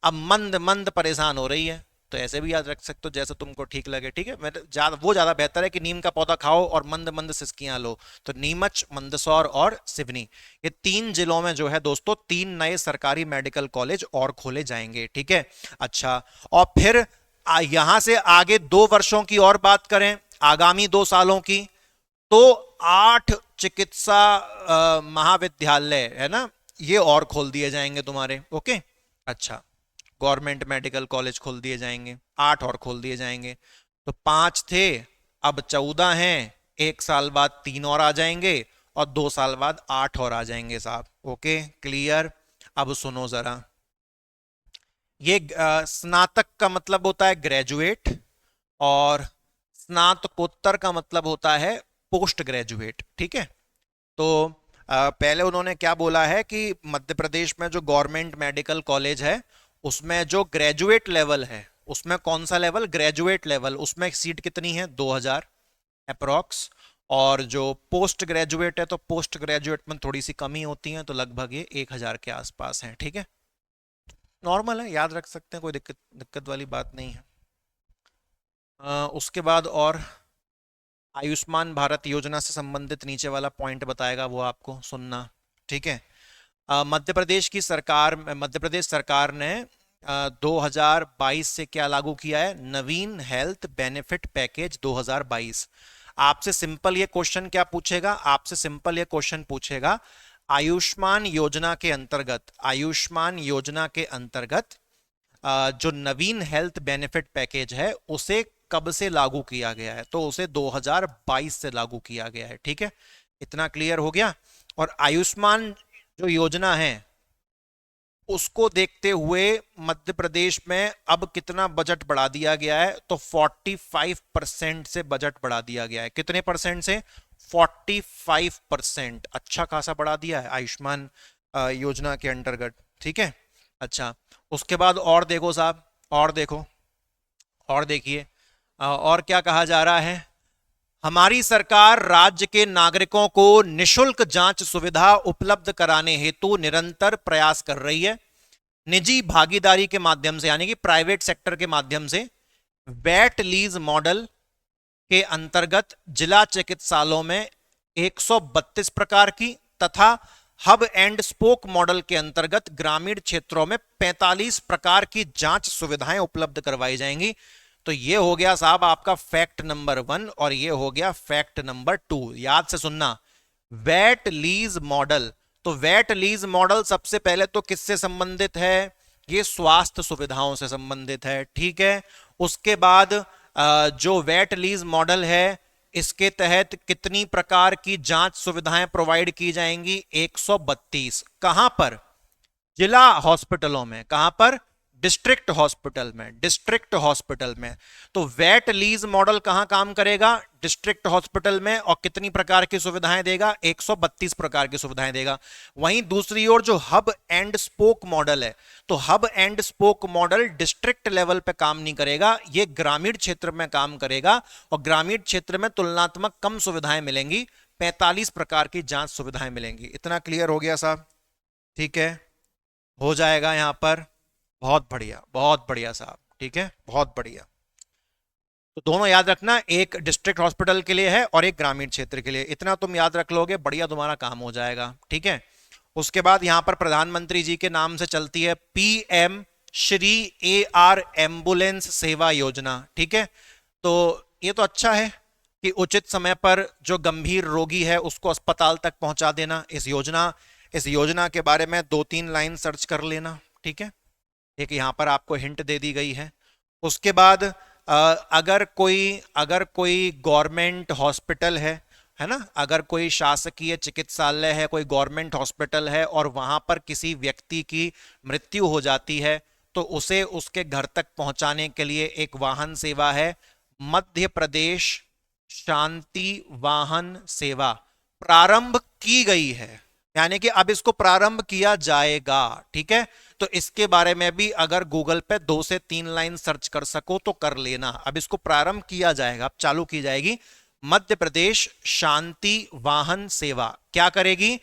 अब मंद मंद परेशान हो रही है, तो ऐसे भी याद रख सकते हो जैसे तुमको ठीक लगे। ठीक है, वो ज्यादा बेहतर है कि नीम का पौधा खाओ और मंद मंद सिसकियां लो। तो नीमच, मंदसौर और सिवनी, ये 3 जिलों में जो है दोस्तों 3 नए सरकारी मेडिकल कॉलेज और खोले जाएंगे। ठीक है, अच्छा, और फिर यहां से आगे 2 वर्षों की और बात करें, आगामी 2 सालों की, तो 8 चिकित्सा महाविद्यालय है ना, ये और खोल दिए जाएंगे तुम्हारे। ओके, अच्छा, गवर्नमेंट मेडिकल कॉलेज खोल दिए जाएंगे, 8 और खोल दिए जाएंगे। तो 5 थे, अब 14 हैं, 1 साल बाद 3 और आ जाएंगे, और 2 साल बाद 8 और आ जाएंगे साहब। Okay, clear. अब सुनो जरा, ये स्नातक का मतलब होता है ग्रेजुएट, और स्नातकोत्तर का मतलब होता है पोस्ट ग्रेजुएट। ठीक है, तो पहले उन्होंने क्या बोला है कि मध्य प्रदेश में जो गवर्नमेंट मेडिकल कॉलेज है उसमें जो ग्रेजुएट लेवल है, उसमें कौन सा लेवल? ग्रेजुएट लेवल, उसमें सीट कितनी है? 2000 अप्रोक्स। और जो पोस्ट ग्रेजुएट है, तो पोस्ट ग्रेजुएट में थोड़ी सी कमी होती है, तो लगभग ये 1000 के आसपास है। ठीक है, नॉर्मल है, याद रख सकते हैं, कोई दिक्कत दिक्कत वाली बात नहीं है। उसके बाद और आयुष्मान भारत योजना से संबंधित नीचे वाला पॉइंट बताएगा, वो आपको सुनना। ठीक है, मध्य प्रदेश सरकार ने 2022 से क्या लागू किया है? नवीन हेल्थ बेनिफिट पैकेज 2022। आपसे सिंपल ये क्वेश्चन क्या पूछेगा? आपसे सिंपल ये क्वेश्चन पूछेगा, आयुष्मान योजना के अंतर्गत, आयुष्मान योजना के अंतर्गत जो नवीन हेल्थ बेनिफिट पैकेज है उसे कब से लागू किया गया है? तो उसे 2022 से लागू किया गया है। ठीक है, इतना क्लियर हो गया। और आयुष्मान जो योजना है उसको देखते हुए मध्य प्रदेश में अब कितना बजट बढ़ा दिया गया है? तो 45% से बजट बढ़ा दिया गया है। कितने परसेंट से? 45%। अच्छा खासा बढ़ा दिया है आयुष्मान योजना के अंतर्गत। ठीक है, अच्छा, उसके बाद और देखो साहब, और देखो, और देखिए, और क्या कहा जा रहा है? हमारी सरकार राज्य के नागरिकों को निशुल्क जांच सुविधा उपलब्ध कराने हेतु निरंतर प्रयास कर रही है। निजी भागीदारी के माध्यम से, यानी कि प्राइवेट सेक्टर के माध्यम से, वेट लीज मॉडल के अंतर्गत जिला चिकित्सालयों में 132 प्रकार की, तथा हब एंड स्पोक मॉडल के अंतर्गत ग्रामीण क्षेत्रों में 45 प्रकार की जांच सुविधाएं उपलब्ध करवाई जाएंगी। तो ये हो गया साहब आपका फैक्ट नंबर 1, और ये हो गया फैक्ट नंबर 2। याद से सुनना, वेट लीज मॉडल। तो वेट लीज मॉडल सबसे पहले तो किससे संबंधित है? ये स्वास्थ्य सुविधाओं से संबंधित है। ठीक है, उसके बाद जो वेट लीज मॉडल है इसके तहत कितनी प्रकार की जांच सुविधाएं प्रोवाइड की जाएंगी? 132। कहां पर? जिला हॉस्पिटलों में। कहां पर? डिस्ट्रिक्ट हॉस्पिटल में। डिस्ट्रिक्ट हॉस्पिटल में। तो वेट लीज मॉडल कहां काम करेगा? डिस्ट्रिक्ट हॉस्पिटल में। और कितनी प्रकार की सुविधाएं देगा? 132 प्रकार की सुविधाएं देगा। वहीं दूसरी ओर जो हब एंड स्पोक मॉडल है, तो hub and spoke model district level पे काम नहीं करेगा, ये ग्रामीण क्षेत्र में काम करेगा। और ग्रामीण क्षेत्र में तुलनात्मक कम सुविधाएं मिलेंगी, 45 प्रकार की जांच सुविधाएं मिलेंगी। इतना क्लियर हो गया साहब? ठीक है, हो जाएगा यहां पर। बहुत बढ़िया साहब, ठीक है, बहुत बढ़िया। तो दोनों याद रखना, एक डिस्ट्रिक्ट हॉस्पिटल के लिए है और एक ग्रामीण क्षेत्र के लिए। इतना तुम याद रख लोगे, बढ़िया तुम्हारा काम हो जाएगा। ठीक है, उसके बाद यहां पर प्रधानमंत्री जी के नाम से चलती है पीएम श्री AR एम्बुलेंस सेवा योजना। ठीक है, तो ये तो अच्छा है कि उचित समय पर जो गंभीर रोगी है उसको अस्पताल तक पहुंचा देना। इस योजना के बारे में 2-3 लाइन सर्च कर लेना। ठीक है, एक यहां पर आपको हिंट दे दी गई है। उसके बाद अगर कोई गवर्नमेंट हॉस्पिटल है ना, अगर कोई शासकीय चिकित्सालय है, कोई गवर्नमेंट हॉस्पिटल है और वहां पर किसी व्यक्ति की मृत्यु हो जाती है, तो उसे उसके घर तक पहुंचाने के लिए एक वाहन सेवा है, मध्य प्रदेश शांति वाहन सेवा, प्रारंभ की गई है। यानी कि अब इसको प्रारंभ किया जाएगा। ठीक है, तो इसके बारे में भी अगर गूगल पे 2 से 3 लाइन सर्च कर सको तो कर लेना। अब इसको प्रारंभ किया जाएगा, अब चालू की जाएगी मध्य प्रदेश शांति वाहन सेवा। क्या करेगी?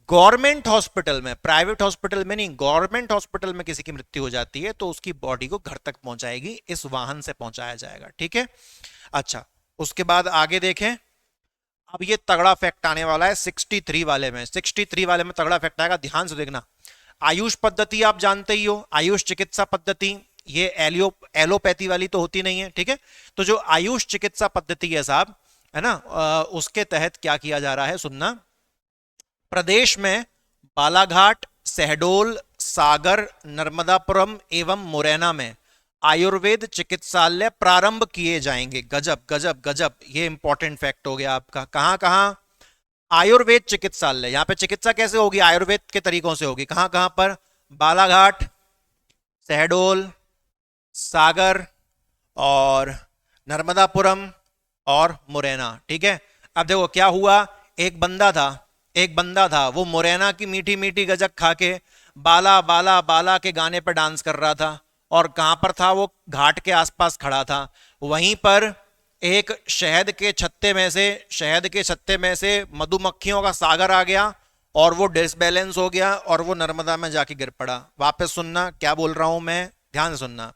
गवर्नमेंट हॉस्पिटल में, प्राइवेट हॉस्पिटल में नहीं, गवर्नमेंट हॉस्पिटल में किसी की मृत्यु हो जाती है तो उसकी बॉडी को घर तक पहुंचाएगी, इस वाहन से पहुंचाया जाएगा। ठीक है, अच्छा, उसके बाद आगे देखें। अब ये तगड़ा फैक्ट आने वाला है 63 वाले में। 63 वाले में तगड़ा फैक्ट आएगा, ध्यान से देखना। आयुष पद्धति आप जानते ही हो, आयुष चिकित्सा पद्धति, ये एलोपैथी वाली तो होती नहीं है। ठीक है, तो जो आयुष चिकित्सा पद्धति है साहब, है ना, उसके तहत क्या किया जा रहा है, सुनना। प्रदेश में बालाघाट, शहडोल, सागर, नर्मदापुरम एवं मुरैना में आयुर्वेद चिकित्सालय प्रारंभ किए जाएंगे। गजब गजब गजब, ये इंपॉर्टेंट फैक्ट हो गया आपका। कहां कहां? आयुर्वेद चिकित्सालय। यहां पे चिकित्सा कैसे होगी? आयुर्वेद के तरीकों से होगी। कहां कहां पर? बालाघाट, शहडोल, सागर और नर्मदापुरम और मुरैना। ठीक है, अब देखो क्या हुआ। एक बंदा था, वो मुरैना की मीठी मीठी गजक खा के बाला बाला बाला के गाने पर डांस कर रहा था। और कहां पर था वो? घाट के आसपास खड़ा था। वहीं पर एक शहद के छत्ते में से मधुमक्खियों का सागर आ गया और वो डिसबैलेंस हो गया और वो नर्मदा में जाके गिर पड़ा। वापस सुनना क्या बोल रहा हूं मैं, ध्यान से सुनना।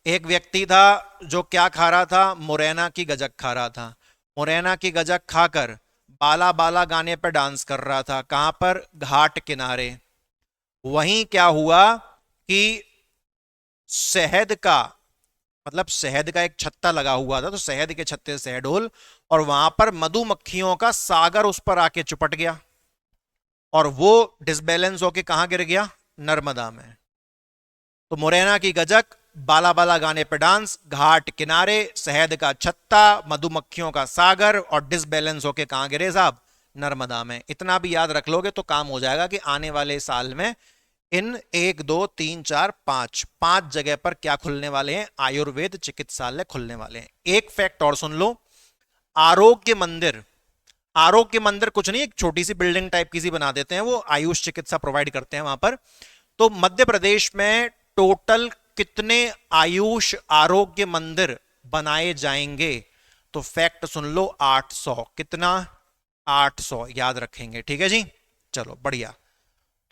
एक व्यक्ति था जो क्या खा रहा था? मुरैना की गजक खा रहा था। मुरैना की गजक खाकर बाला बाला गाने पर डांस कर रहा था। कहां पर? घाट किनारे। वहीं क्या हुआ कि शहद का एक छत्ता लगा हुआ था, तो शहद के छत्ते से शहडोल, और वहां पर मधुमक्खियों का सागर उस पर आके चिपट गया और वो डिसबैलेंस होके कहां गिर गया? नर्मदा में। तो मुरैना की गजक, बाला बाला गाने पे डांस, घाट किनारे, शहद का छत्ता, मधुमक्खियों का सागर और डिसबैलेंस होके कहां गिरे साहब? नर्मदा में। इतना भी याद रख लोगे तो काम हो जाएगा कि आने वाले साल में इन 1 2 3 4 5 जगह पर क्या खुलने वाले हैं? आयुर्वेद चिकित्सालय खुलने वाले हैं। एक फैक्ट और सुन लो, आरोग्य मंदिर कुछ नहीं, एक छोटी सी बिल्डिंग टाइप की सी बना देते हैं, वो आयुष चिकित्सा प्रोवाइड करते हैं वहां पर। तो मध्य प्रदेश में टोटल कितने आयुष आरोग्य मंदिर बनाए जाएंगे? तो फैक्ट सुन लो, 800। कितना? 800 याद रखेंगे। ठीक है जी, चलो बढ़िया।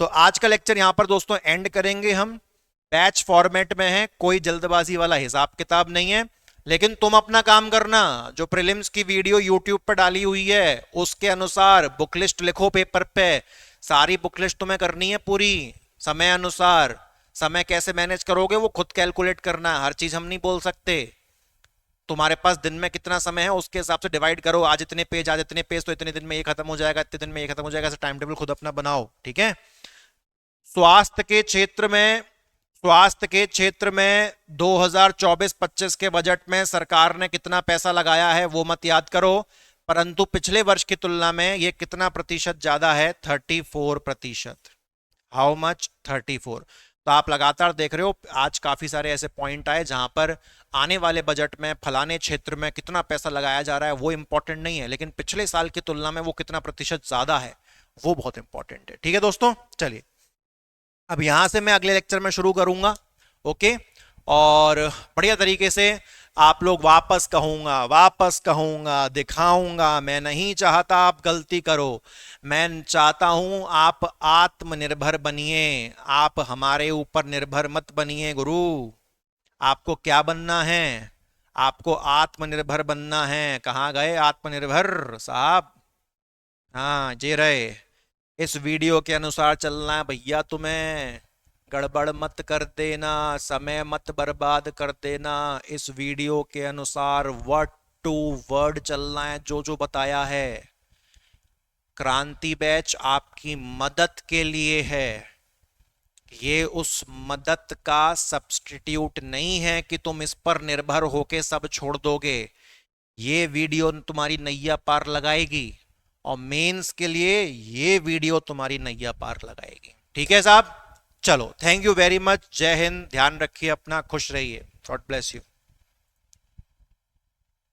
तो आज का लेक्चर यहां पर दोस्तों एंड करेंगे हम। बैच फॉर्मेट में है, कोई जल्दबाजी वाला हिसाब किताब नहीं है, लेकिन तुम अपना काम करना। जो प्रीलिम्स की वीडियो यूट्यूब पर डाली हुई है उसके अनुसार बुक लिस्ट लिखो पेपर पे। सारी बुक लिस्ट तुम्हें करनी है पूरी समय अनुसार। समय कैसे मैनेज करोगे वो खुद कैलकुलेट करना है, हर चीज हम नहीं बोल सकते। तुम्हारे पास दिन में कितना समय है उसके हिसाब से डिवाइड करो, आज इतने पेज तो इतने दिन में ये खत्म हो जाएगा, इतने दिन में ये खत्म हो जाएगा, ऐसा टाइम टेबल खुद अपना बनाओ। ठीक है, स्वास्थ्य के क्षेत्र में 2024-25 के बजट में सरकार ने कितना पैसा लगाया है वो मत याद करो, परंतु पिछले वर्ष की तुलना में ये कितना प्रतिशत ज्यादा है? 34%। How much? 34। तो आप लगातार देख रहे हो, आज काफी सारे ऐसे पॉइंट आए जहां पर आने वाले बजट में फलाने क्षेत्र में कितना पैसा लगाया जा रहा है वो इंपॉर्टेंट नहीं है, लेकिन पिछले साल की तुलना में वो कितना प्रतिशत ज्यादा है वो बहुत इंपॉर्टेंट है। ठीक है दोस्तों, चलिए अब यहां से मैं अगले लेक्चर में शुरू करूंगा। ओके, और बढ़िया तरीके से आप लोग वापस कहूंगा, दिखाऊंगा। मैं नहीं चाहता आप गलती करो, मैं चाहता हूं आप आत्मनिर्भर बनिए। आप हमारे ऊपर निर्भर मत बनिए गुरु। आपको क्या बनना है? आपको आत्मनिर्भर बनना है। कहाँ गए आत्मनिर्भर साहब? हाँ, जे रहे। इस वीडियो के अनुसार चलना है भैया तुम्हें। गड़बड़ मत कर देना, समय मत बर्बाद कर देना। इस वीडियो के अनुसार वर्ड टू वर्ड चलना है, जो जो बताया है। क्रांति बैच आपकी मदद के लिए है, ये उस मदद का सब्स्टिट्यूट नहीं है कि तुम इस पर निर्भर होके सब छोड़ दोगे। ये वीडियो तुम्हारी नैया पार लगाएगी, और मेंस के लिए ये वीडियो तुम्हारी नैया पार लगाएगी। ठीक है साहब, चलो, थैंक यू वेरी मच। जय हिंद, ध्यान रखिए अपना, खुश रहिए। God bless you.